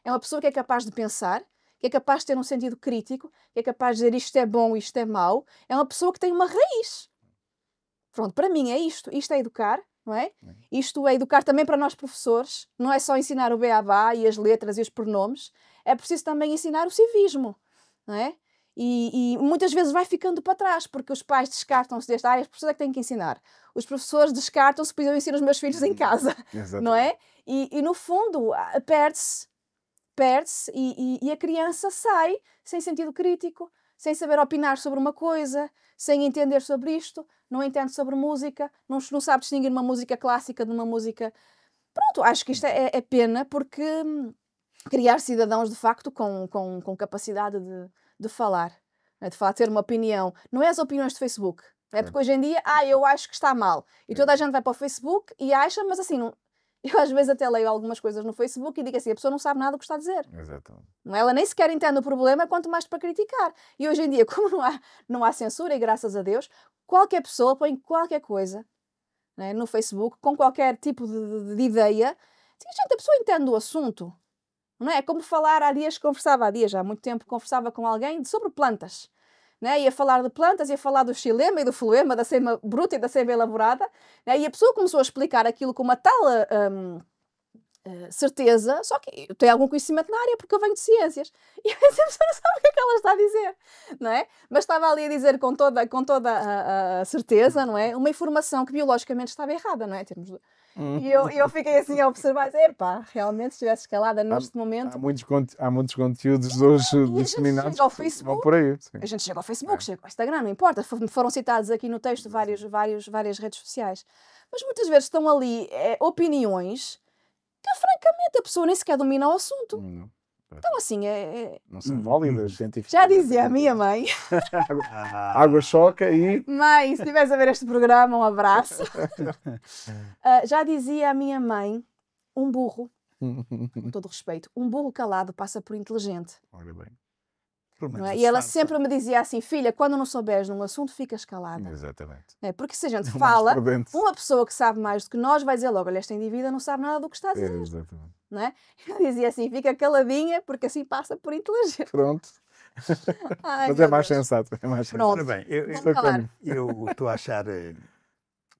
É uma pessoa que é capaz de pensar, que é capaz de ter um sentido crítico, que é capaz de dizer isto é bom, isto é mau. É uma pessoa que tem uma raiz. Pronto, para mim é isto. Isto é educar, não é? Isto é educar também para nós professores. Não é só ensinar o beabá e as letras e os pronomes. É preciso também ensinar o civismo, não é? E muitas vezes vai ficando para trás, porque os pais descartam-se deste, as pessoas é que têm que ensinar. Os professores descartam-se, pois eu ensino os meus filhos em casa, não é? E no fundo, perde-se e a criança sai sem sentido crítico, sem saber opinar sobre uma coisa, sem entender sobre isto, não entende sobre música, não sabe distinguir uma música clássica de uma música... Pronto, acho que isto é pena, porque criar cidadãos de facto com capacidade de falar, de ter uma opinião. Não é as opiniões do Facebook, é porque hoje em dia, eu acho que está mal. E toda a gente vai para o Facebook e acha, mas assim, não... Eu às vezes até leio algumas coisas no Facebook e digo assim, a pessoa não sabe nada do que está a dizer. Exatamente. Ela nem sequer entende o problema, quanto mais para criticar. E hoje em dia, como não há censura, e graças a Deus, qualquer pessoa põe qualquer coisa, né, no Facebook, com qualquer tipo de ideia. Gente, a pessoa entende o assunto. Não é? É como falar há muito tempo conversava com alguém sobre plantas. Né? Ia falar de plantas, ia falar do xilema e do floema, da seiva bruta e da seiva elaborada, né? E a pessoa começou a explicar aquilo com uma tal certeza, só que eu tenho algum conhecimento na área porque eu venho de ciências, e a pessoa não sabe o que é que ela está a dizer, não é? Mas estava ali a dizer com toda a certeza, não é? Uma informação que biologicamente estava errada, não é? E eu fiquei assim a observar, realmente se estivesse escalada neste momento... Há muitos conteúdos hoje disseminados ao Facebook, por aí. Sim. A gente chega ao Facebook, chega ao Instagram, não importa. Foram citados aqui no texto várias redes sociais. Mas muitas vezes estão ali opiniões que, francamente, a pessoa nem sequer domina o assunto. Não. Então, assim, não são válidas cientificamente. Já dizia a minha mãe. Água choca e... Mãe, se estiveres a ver este programa, um abraço. Já dizia a minha mãe, um burro, com todo respeito, um burro calado passa por inteligente. Olha bem. Não é? E ela sempre me dizia assim, filha, quando não souberes num assunto, ficas calada. Exatamente. Porque se a gente fala, uma pessoa que sabe mais do que nós vai dizer logo, olha, esta indivídua não sabe nada do que está a dizer. Exatamente. Não é? Eu dizia assim, fica caladinha, porque assim passa por inteligente. Pronto. Mas é mais sensato. É mais sensato. Ora bem, eu estou a achar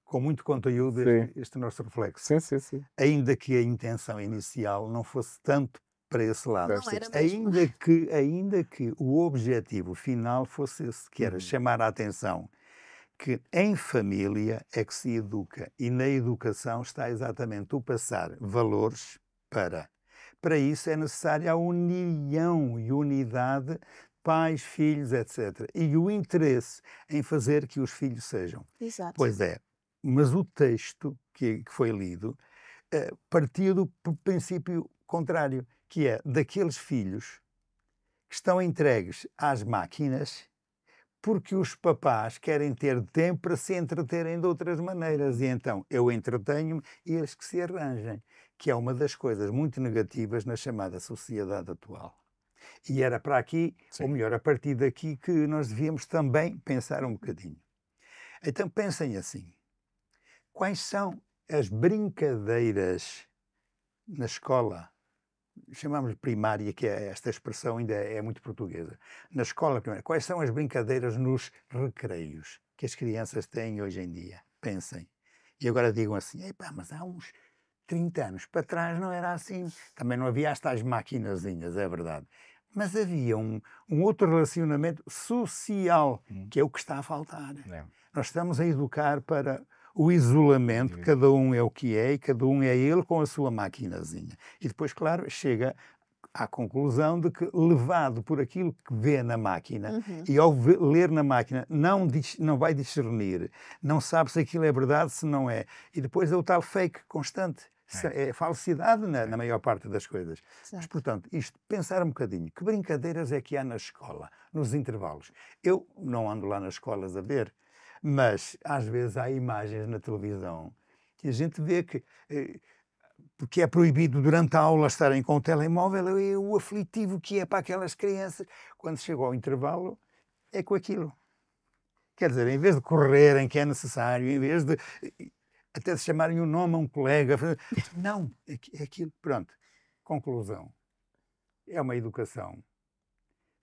com muito conteúdo este nosso reflexo. Sim. Ainda que a intenção inicial não fosse tanto para esse lado. Não era mesmo. Ainda que o objetivo final fosse esse, que era chamar a atenção que em família é que se educa e na educação está exatamente o passar valores para. Para isso é necessária a união e unidade, pais, filhos, etc. E o interesse em fazer que os filhos sejam. Exato. Pois é, mas o texto que foi lido partiu do princípio contrário, que é daqueles filhos que estão entregues às máquinas porque os papás querem ter tempo para se entreterem de outras maneiras. E então eu entretenho-me e eles que se arranjem, que é uma das coisas muito negativas na chamada sociedade atual. E era para aqui, Sim. ou melhor, a partir daqui que nós devíamos também pensar um bocadinho. Então pensem assim, quais são as brincadeiras na escola? Chamamos de primária, que esta expressão ainda é muito portuguesa. Na escola primária, quais são as brincadeiras nos recreios que as crianças têm hoje em dia? Pensem. E agora digam assim, epá, mas há uns 30 anos para trás não era assim. Também não havia as tais maquinazinhas, é verdade. Mas havia um outro relacionamento social, que é o que está a faltar. É. Nós estamos a educar para o isolamento, cada um é o que é e cada um é ele com a sua maquinazinha. E depois, claro, chega à conclusão de que, levado por aquilo que vê na máquina, e ao ler na máquina não vai discernir, não sabe se aquilo é verdade, se não é. E depois é o tal fake constante. É falsidade na maior parte das coisas. Certo. Mas, portanto, isto, pensar um bocadinho, que brincadeiras é que há na escola, nos intervalos? Eu não ando lá nas escolas a ver, mas às vezes há imagens na televisão que a gente vê que, porque é proibido durante a aula estarem com o telemóvel, é o aflitivo que é para aquelas crianças. Quando chegam ao intervalo, é com aquilo. Quer dizer, em vez de correrem, que é necessário, em vez de até se chamarem um nome a um colega, não, é aquilo. Pronto. Conclusão. É uma educação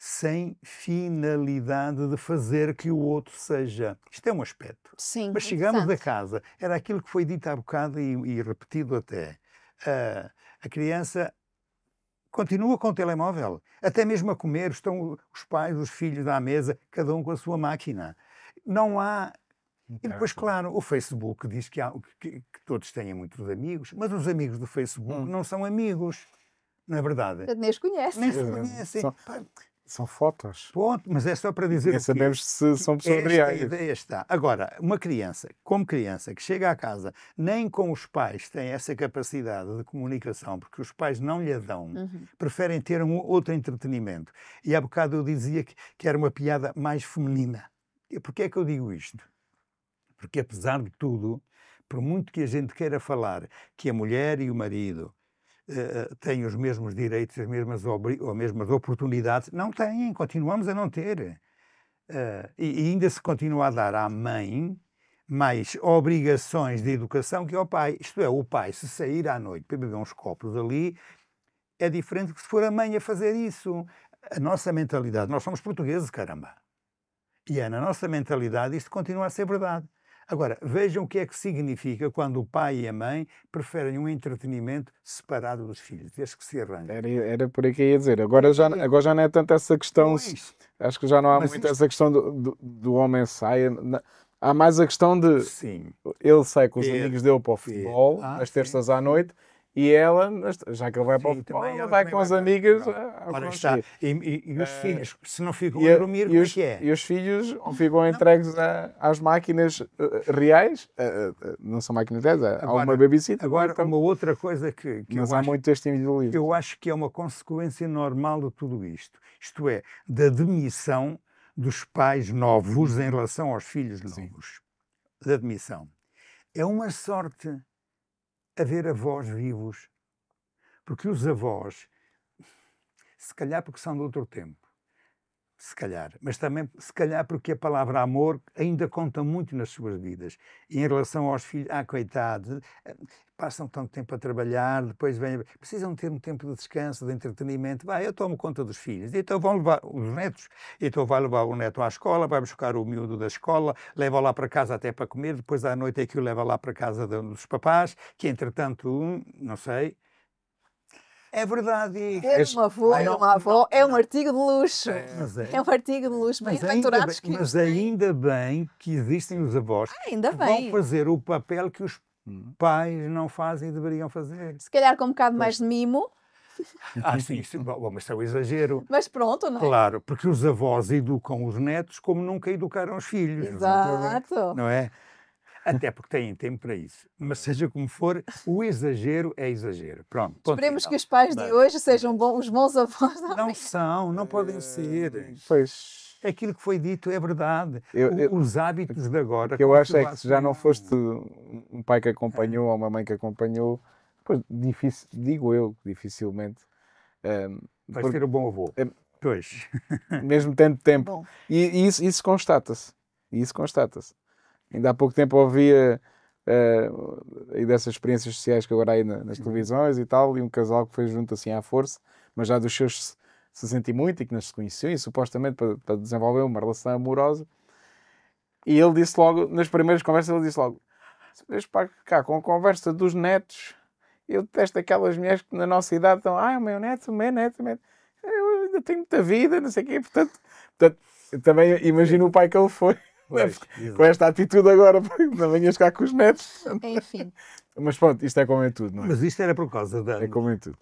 sem finalidade de fazer que o outro seja. Isto é um aspecto. Sim, Mas chegamos a interessante. casa, era aquilo que foi dito há bocado e repetido até. A criança continua com o telemóvel, até mesmo a comer, estão os pais, os filhos à mesa, cada um com a sua máquina. Não há. E depois, claro, o Facebook diz que todos têm muitos amigos, mas os amigos do Facebook não são amigos, não é verdade? Nem os conhece. Nem se conhecem. São fotos. Ponto, mas é só para dizer Nem o quê? sabemos se são pessoas Esta reais. ideia está. Agora, uma criança, como criança, que chega à casa, nem com os pais tem essa capacidade de comunicação, porque os pais não lhe dão, preferem ter outro entretenimento. E há bocado eu dizia que era uma piada mais feminina. E porquê é que eu digo isto? Porque, apesar de tudo, por muito que a gente queira falar que a mulher e o marido têm os mesmos direitos, as mesmas oportunidades, não têm, continuamos a não ter. E ainda se continua a dar à mãe mais obrigações de educação que ao pai. Isto é, o pai, se sair à noite para beber uns copos ali, é diferente que se for a mãe a fazer isso. A nossa mentalidade, nós somos portugueses, caramba. E é na nossa mentalidade isto continua a ser verdade. Agora, vejam o que é que significa quando o pai e a mãe preferem um entretenimento separado dos filhos, desde que se arranjem. Era por aí que eu ia dizer. Agora já não é tanto essa questão. Pois. Acho que já não há Mas muito isto- essa questão do homem saia. Há mais a questão de Sim. ele sai com os Ter- amigos dele para o futebol, às terças à noite, e ela, já que ele vai para o Sim, futebol, também ela ela vai também com as vai para- amigas Pronto. ao Ora está. concerto. E os filhos, se não ficam E, a dormir, como é que é? e os filhos ficam entregues às máquinas reais, não são máquinas reais, há uma babysitter. Agora, então, uma outra coisa que mas eu há acho, muito este individualismo. eu acho que é uma consequência normal de tudo isto. Isto é, da demissão dos pais novos em relação aos filhos novos. Da demissão. É uma sorte haver avós vivos, porque os avós, se calhar porque são de outro tempo, se calhar, mas também se calhar porque a palavra amor ainda conta muito nas suas vidas. E em relação aos filhos, coitados, passam tanto tempo a trabalhar, depois vêm, precisam ter um tempo de descanso, de entretenimento. Vai, eu tomo conta dos filhos. Então vão levar os netos, então vai levar o neto à escola, vai buscar o miúdo da escola, leva lá para casa até para comer, depois à noite é que o leva lá para casa dos papás, que entretanto, não sei. É verdade. Ter um avô e uma avó é um artigo de luxo. Mas É um artigo de luxo. Bem-aventurados que mas têm. ainda bem que existem os avós Ainda que bem. vão fazer o papel que os pais não fazem e deveriam fazer. Se calhar com um bocado mais de mimo, Sim, isso, bom, mas é um exagero. mas pronto, não é? Claro, porque os avós educam os netos como nunca educaram os filhos. Exato. Não é? Até porque têm tempo para isso. Mas seja como for, o exagero é exagero. Pronto. ponto Esperemos final. que os pais de hoje sejam os bons avós. Não são, não podem ser. Pois, Aquilo que foi dito é verdade. Eu- Os hábitos de agora. o que eu acho é que se já não conservar-se-ão. foste um pai que acompanhou ou uma mãe que acompanhou, pois, digo eu, dificilmente, Vais porque- ter um bom avô. É- Pois. mesmo tendo tempo. Bom, E isso constata-se. Isso constata-se. Ainda há pouco tempo ouvia aí dessas experiências sociais que agora há aí nas televisões e tal, e um casal que foi junto assim à força, mas já dos seus 60 e muito, e que não se conheciam, e supostamente para desenvolver uma relação amorosa. E ele disse logo, nas primeiras conversas, ele disse logo: "Se vês para cá com a conversa dos netos, eu detesto aquelas mulheres que na nossa idade estão, o meu neto, o meu neto, o meu neto. Eu ainda tenho muita vida, não sei o quê." Portanto, eu também imagino o pai que ele foi, Pois, com esta atitude agora, não venhas cá com os netos. enfim. Mas pronto, isto é como em tudo, não é? Mas isto era por causa da. É como em tudo.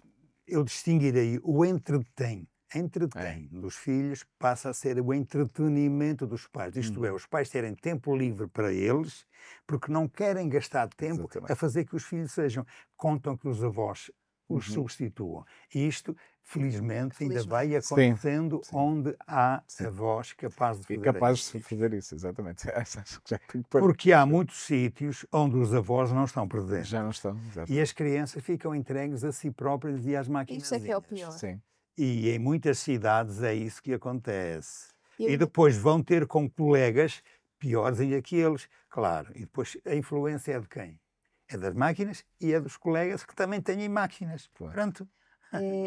Eu distinguirei o entretém É. dos filhos passa a ser o entretenimento dos pais. Isto é, os pais terem tempo livre para eles, porque não querem gastar tempo Exatamente. a fazer que os filhos sejam. Contam que os avós os substituam. E isto, felizmente, ainda vai acontecendo Sim. onde há avós capazes de E fazer capazes isso. de fazer isso, exatamente. Acho que já tenho que pôr- Porque há muitos sítios onde os avós não estão presentes. Já não estão, exato. E as crianças ficam entregues a si próprias e às máquinas. Isso é que é o pior. Sim. E em muitas cidades é isso que acontece. Eu- E depois vão ter com colegas piores ainda que eles. Claro, e depois a influência é de quem? É das máquinas e é dos colegas que também têm máquinas. Claro. Pronto.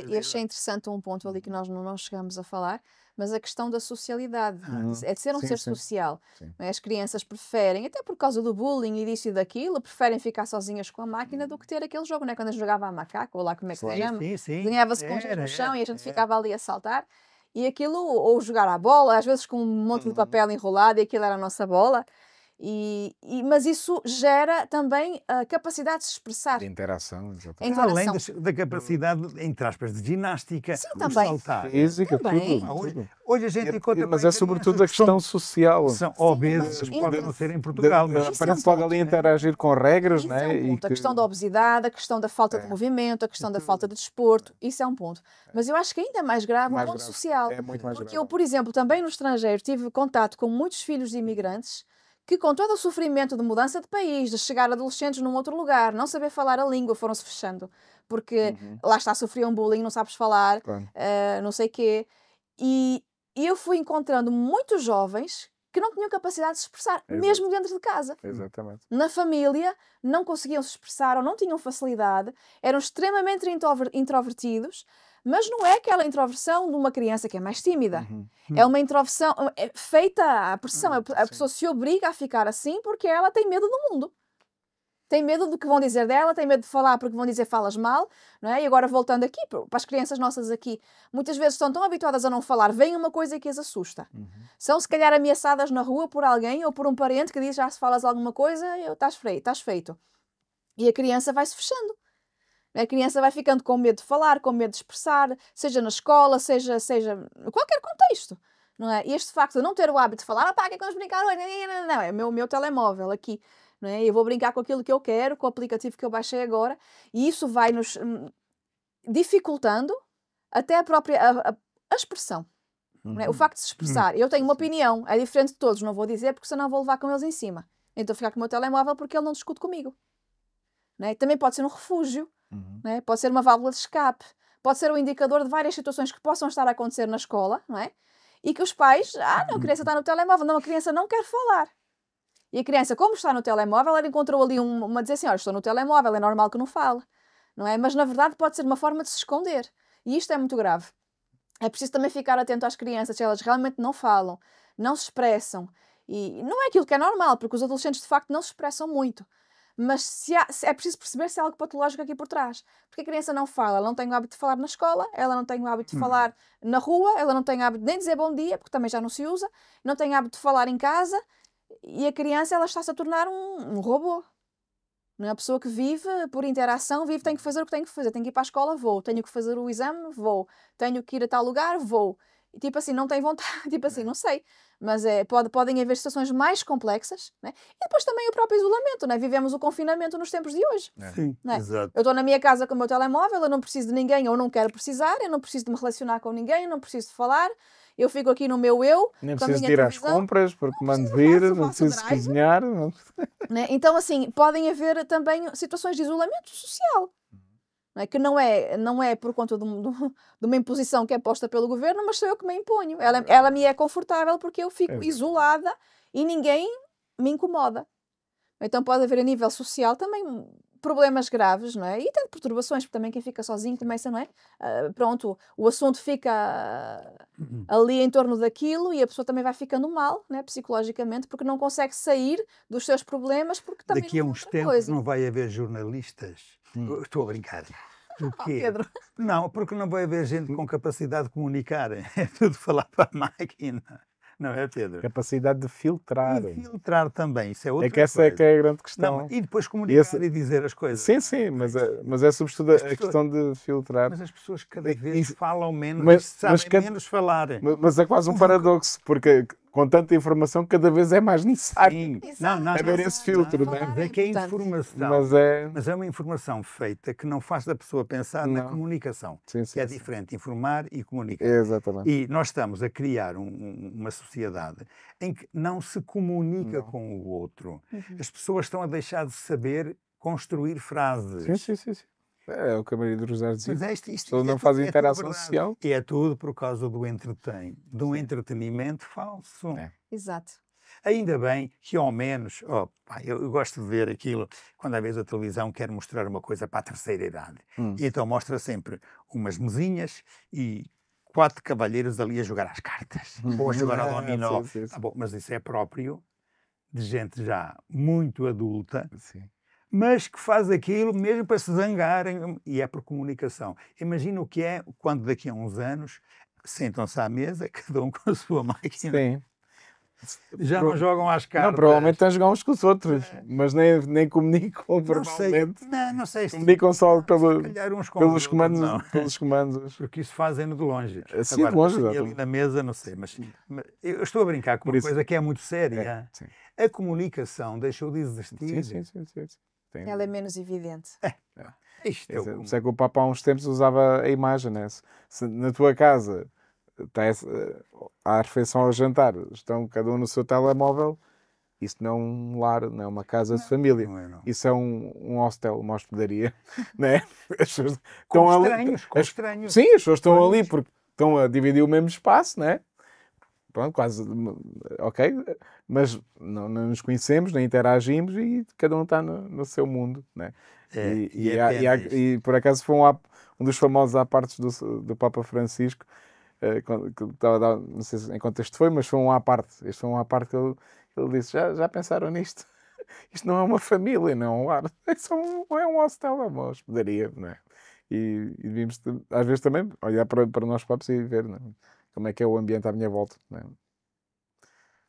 E achei interessante um ponto ali que nós não chegamos a falar, mas a questão da socialidade. É de ser um Sim, ser sim. social. Sim. Não é? As crianças preferem, até por causa do bullying e disso e daquilo, preferem ficar sozinhas com a máquina do que ter aquele jogo, não é? Quando eu jogava a macaco, ou lá como é que se chama, Sim. desenhava-se com no chão e a gente ficava ali a saltar. E aquilo, ou jogar à bola, às vezes com um monte de papel enrolado e aquilo era a nossa bola. Mas isso gera também a capacidade de se expressar. De interação, exatamente. Então, Além interação. da capacidade, entre aspas, de ginástica, Sim, de também. saltar. Física, Também. tudo. Hoje, hoje a gente encontra Mas bem é sobretudo a crianças que questão social. são obesas, mas- podem não ser em Portugal, mas Isso é Parece um logo ali interagir com regras, Isso né? é um ponto. A questão da obesidade, a questão da falta de movimento, a questão da falta de desporto, isso é um ponto. Mas eu acho que ainda é mais grave o mais ponto grave. social. É muito mais Porque grave. eu, por exemplo, também no estrangeiro tive contato com muitos filhos de imigrantes que, com todo o sofrimento de mudança de país, de chegar adolescentes num outro lugar, não saber falar a língua, foram-se fechando. Porque lá está, sofriam bullying, não sabes falar, Claro. não sei quê. E eu fui encontrando muitos jovens que não tinham capacidade de se expressar, Exato. mesmo dentro de casa. Exatamente. Na família, não conseguiam se expressar ou não tinham facilidade, eram extremamente introvertidos, mas não é aquela introversão de uma criança que é mais tímida. É uma introversão feita à pressão. A pessoa se obriga a ficar assim porque ela tem medo do mundo. Tem medo do que vão dizer dela, tem medo de falar porque vão dizer falas mal, não é? E agora voltando aqui, para as crianças nossas aqui, muitas vezes estão tão habituadas a não falar, vem uma coisa que as assusta. São se calhar ameaçadas na rua por alguém ou por um parente que diz, já se falas alguma coisa, estás feito. E a criança vai-se fechando. A criança vai ficando com medo de falar, com medo de expressar, seja na escola, seja em qualquer contexto. Não é? E este facto de não ter o hábito de falar, que é que vamos brincar hoje? Não, é o meu telemóvel aqui. Não é? Eu vou brincar com aquilo que eu quero, com o aplicativo que eu baixei agora, e isso vai nos dificultando até a própria a expressão. Não é? O facto de se expressar. Eu tenho uma opinião, é diferente de todos, não vou dizer porque senão vou levar com eles em cima. Então ficar com o meu telemóvel porque ele não discute comigo. Não é? Também pode ser um refúgio, não é? Pode ser uma válvula de escape, pode ser um indicador de várias situações que possam estar a acontecer na escola, não é? E que os pais, não, a criança está no telemóvel, não, a criança não quer falar. E a criança, como está no telemóvel, ela encontrou ali uma dizer assim, olha, estou no telemóvel, é normal que não fale, não é? Mas na verdade pode ser uma forma de se esconder. E isto é muito grave. É preciso também ficar atento às crianças, se elas realmente não falam, não se expressam. E não é aquilo que é normal, porque os adolescentes de facto não se expressam muito. Mas se é preciso perceber se há algo patológico aqui por trás. Porque a criança não fala, ela não tem o hábito de falar na escola, ela não tem o hábito de falar na rua, ela não tem o hábito nem de dizer bom dia, porque também já não se usa, não tem o hábito de falar em casa, e a criança ela está-se a tornar um robô. Não é a pessoa que vive por interação, tem que fazer o que tem que fazer, tenho que ir para a escola, vou, tenho que fazer o exame, vou, tenho que ir a tal lugar, vou. e tipo assim, não têm vontade, tipo assim, não sei. Mas podem haver situações mais complexas, né? E depois também o próprio isolamento, né? Vivemos o confinamento nos tempos de hoje. Sim, Não é? exato. Eu estou na minha casa com o meu telemóvel, eu não preciso de ninguém, ou não quero precisar, eu não preciso de me relacionar com ninguém, eu não preciso de falar, eu fico aqui no meu Nem com a preciso minha de ir às televisão, compras, porque mando preciso, vir, faço não preciso de drive. cozinhar. Não. Né? Então, assim, podem haver também situações de isolamento social. Não é? Que não é por conta de uma imposição que é posta pelo governo, mas sou eu que me imponho. Ela me é confortável porque eu fico Exatamente. isolada e ninguém me incomoda. Então pode haver a nível social também problemas graves, não é? E tem perturbações, porque também quem fica sozinho começa, não é? Pronto, o assunto fica ali em torno daquilo e a pessoa também vai ficando mal, né? Psicologicamente, porque não consegue sair dos seus problemas porque também Daqui a não vê uns outra tempos coisa. não vai haver jornalistas. Eu estou a brincar. Porquê? Pedro. Não, porque não vai haver gente com capacidade de comunicar. É tudo falar para a máquina. Não é, Pedro? Capacidade de filtrar. E filtrar também, isso é outra É que essa coisa. é que é a grande Não, questão. e depois comunicar Esse- e dizer as coisas. Sim, sim, mas é sobretudo a As pessoas- questão de filtrar. Mas as pessoas cada vez Isso- falam menos mas- e sabem mas cada- menos falar. Mas é quase um paradoxo, porque com tanta informação cada vez é mais necessário. Sim. Exato, Não, haver esse filtro, não, né? mas é que a importante. informação. Mas É uma informação feita que não faz da pessoa pensar na Não. comunicação, Sim, sim, que é sim. diferente informar e comunicar. Exatamente. E nós estamos a criar uma sociedade em que não se comunica Não. com o outro. Uhum. As pessoas estão a deixar de saber construir frases. Sim. É o que a Maria do Rosário dizia. Mas As pessoas não fazem interação social. E é tudo por causa do entretenimento falso. É. Exato. Ainda bem que, ao menos, eu gosto de ver aquilo, quando às vezes a televisão quer mostrar uma coisa para a terceira idade. E então mostra sempre umas mesinhas e 4 cavalheiros ali a jogar às cartas, ou a jogar ao dominó. Sim. Tá bom, mas isso é próprio de gente já muito adulta, Sim. mas que faz aquilo mesmo para se zangarem, e é por comunicação. Imagina o que é quando daqui a uns anos sentam-se à mesa, cada um com a sua máquina. Sim. Já não jogam às cartas. Não, provavelmente estão a jogar uns com os outros, mas nem comunicam Não sei, verbalmente. não sei se Comunicam só se calhar uns com os pelos outros, comandos. não. Pelos comandos. Porque isso fazem-no de longe. Sim, Agora, de longe, assim, ali exatamente. na mesa, não sei, mas eu estou a brincar com Por uma isso- coisa que é muito séria. Sim. A comunicação deixou de existir. Sim. Tem- Ela é menos evidente. Isto é o Por isso é que o Papa há uns tempos usava a imagem, né? Se na tua casa está à refeição ao jantar, estão cada um no seu telemóvel, isso não é um lar, não é uma casa de família. Não é, não. Isso é um hostel, uma hospedaria, né? As pessoas Com estão ali- estranhos, com as- estranhos. Sim, as pessoas estão Pois. ali porque estão a dividir o mesmo espaço, né? Pronto, quase, ok, mas não nos conhecemos, nem interagimos e cada um está no seu mundo, né? É, E, e e é há- pena e há- isto. e por acaso foi um dos famosos à partes do Papa Francisco, que estava a dar, não sei em que contexto foi, mas foi um à parte. Este foi um à parte que ele disse: já pensaram nisto? Isto não é uma família, não é um lar, é um hostel, é uma hospedaria, não é? E devíamos, às vezes, também olhar para nós próprios e ver, não é? Como é que é o ambiente à minha volta, não é?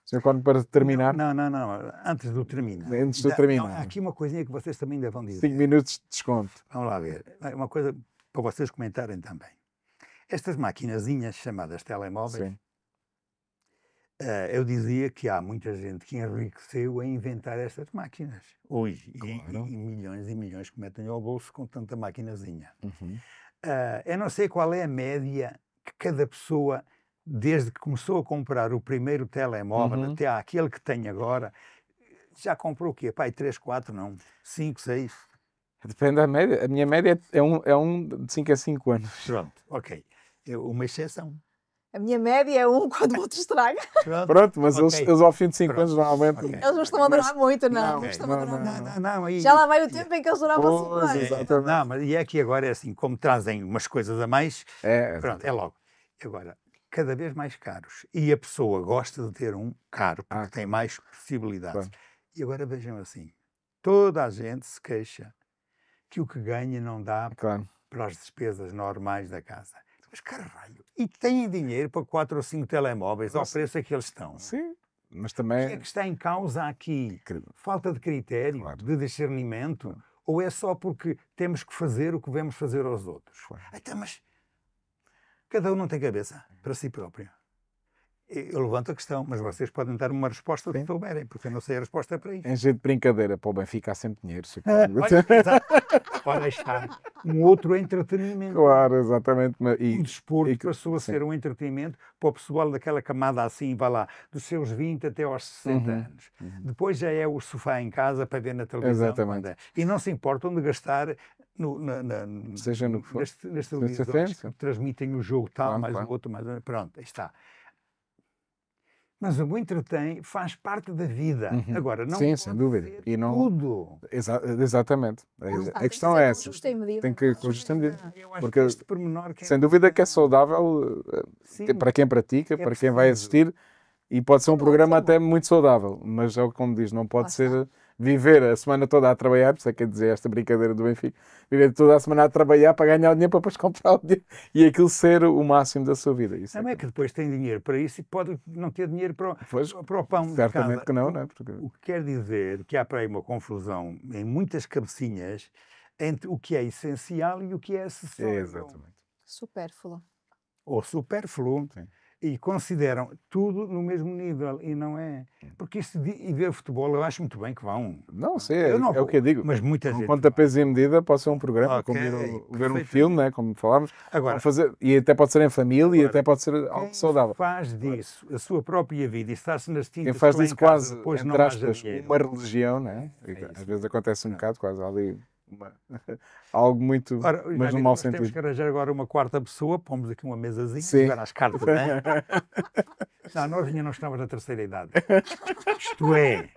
Sr. Cono, para terminar, Não. Antes de eu terminar. Antes de eu terminar. Há aqui uma coisinha que vocês também devem dizer. 5 minutos de desconto. Vamos lá ver. Uma coisa para vocês comentarem também. Estas maquinazinhas chamadas telemóveis, Sim. eu dizia que há muita gente que enriqueceu a inventar estas máquinas. Hoje, Claro. e milhões e milhões que metem ao bolso com tanta maquinazinha. Uhum. Eu não sei qual é a média que cada pessoa, desde que começou a comprar o primeiro telemóvel Uhum. até àquele que tem agora, já comprou o quê? Pai, 3, 4, não? 5, 6? Depende da média. A minha média é um de 5 a 5 anos. Pronto, ok. Uma exceção. A minha média é um quando o outro estraga. Pronto, mas Ok. eles ao fim de 5 Pronto. anos normalmente. Ok. Eles não estão a durar muito, não. Não, Não estão a não, durar não, muito. Não, aí, Já lá vai o tempo em que eles duravam 5 Pois, anos. exatamente. Não, mas e é que agora é assim, como trazem umas coisas a mais, pronto, é logo. Agora, cada vez mais caros. E a pessoa gosta de ter um caro, porque tem mais possibilidades. Claro. E agora vejam assim, toda a gente se queixa que o que ganha não dá Claro. para as despesas normais da casa. Mas caralho, e têm dinheiro para 4 ou 5 telemóveis ao Nossa. preço a que eles estão. Sim, mas O que é também. que está em causa aqui? Falta de critério, Claro. de discernimento? Ou é só porque temos que fazer o que vemos fazer aos outros? Claro. Então, mas Cada um não tem cabeça para si próprio. Eu levanto a questão, mas vocês podem dar uma resposta se souberem, porque eu não sei a resposta para isso. Em jeito de brincadeira, para o Benfica há sempre dinheiro. Olha, está. Um outro entretenimento. Claro, exatamente. O desporto passou a ser um entretenimento para o pessoal daquela camada assim, vá lá, dos seus 20 até aos 60 anos. Depois já é o sofá em casa para ver na televisão. Exatamente. E não se importam de gastar seja no que for. nas televisões que transmitem o jogo tal, mais o outro, mais pronto, aí está. Mas o entretém faz parte da vida. Agora, não sim, sem dúvida. E não... tudo. Exatamente. A questão é essa. Tem que com justa medida. Porque este pormenor sem dúvida que é saudável para quem pratica, para quem vai assistir, e pode ser um programa até muito saudável, mas é como diz, não pode ser viver a semana toda a trabalhar, por isso é que quer dizer esta brincadeira do Benfica, viver toda a semana a trabalhar para ganhar o dinheiro para depois comprar o dinheiro e aquilo ser o máximo da sua vida. Isso não é que depois tem dinheiro para isso e pode não ter dinheiro para o pão. Certamente que não, não é? Porque... O que quer dizer que há para aí uma confusão em muitas cabecinhas entre o que é essencial e o que é acessório. Exatamente. Supérfluo. Ou supérfluo. Sim. E consideram tudo no mesmo nível, e não é. Porque isso e ver futebol, eu acho muito bem que vão. Não, sei, é o que eu digo. Mas muita gente. Quanto a peso e medida, pode ser um programa, como ver um filme, né, como falámos. Agora, e até pode ser em família, e até pode ser algo saudável. Faz disso a sua própria vida e está-se nas tintas. Quem faz disso quase, depois entre aspas, uma religião, né? Às vezes acontece um bocado, quase ali. Algo muito, mas no mau sentido. Temos que arranjar agora uma quarta pessoa, pomos aqui uma mesazinha, jogar às cartas, não é? Não, nós ainda não estamos na terceira idade. Isto é,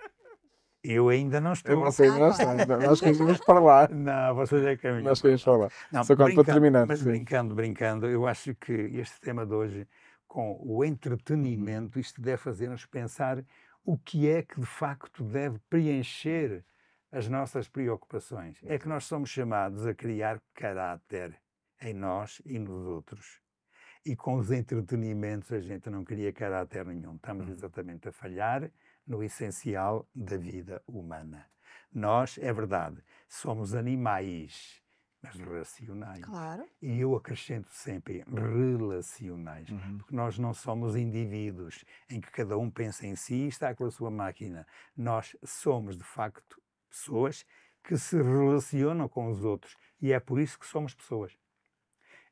eu ainda não estou. Vocês não estão, nós queremos para lá. Não, vocês é que nós queremos para lá. Não, só para terminar. Mas brincando, eu acho que este tema de hoje, com o entretenimento, isto deve fazer-nos pensar o que é que de facto deve preencher as nossas preocupações. É que nós somos chamados a criar caráter em nós e nos outros. E com os entretenimentos a gente não cria caráter nenhum. Estamos exatamente a falhar no essencial da vida humana. Nós, é verdade, somos animais, mas racionais. Claro. E eu acrescento sempre relacionais, porque nós não somos indivíduos em que cada um pensa em si e está com a sua máquina. Nós somos, de facto, pessoas que se relacionam com os outros e é por isso que somos pessoas.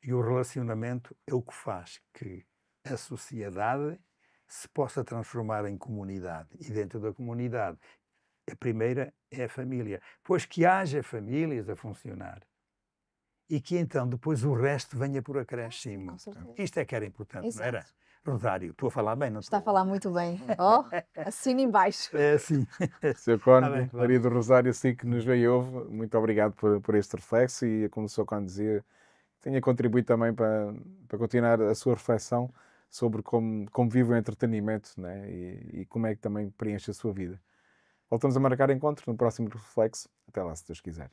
E o relacionamento é o que faz que a sociedade se possa transformar em comunidade. E dentro da comunidade, a primeira é a família. Pois que haja famílias a funcionar. E que então depois o resto venha por acréscimo. Isto é que era importante, exato. Não era? Rosário, estou a falar bem, não estou? Está a falar muito bem. Assina em baixo. É assim. Sr. Cónigo, Maria do Rosário, assim que nos veio e ouve, muito obrigado por este reflexo e, como o Sr. Cónigo dizia, tenha contribuído também para continuar a sua reflexão sobre como vive o entretenimento, né? E como é que também preenche a sua vida. Voltamos a marcar encontro no próximo reflexo. Até lá, se Deus quiser.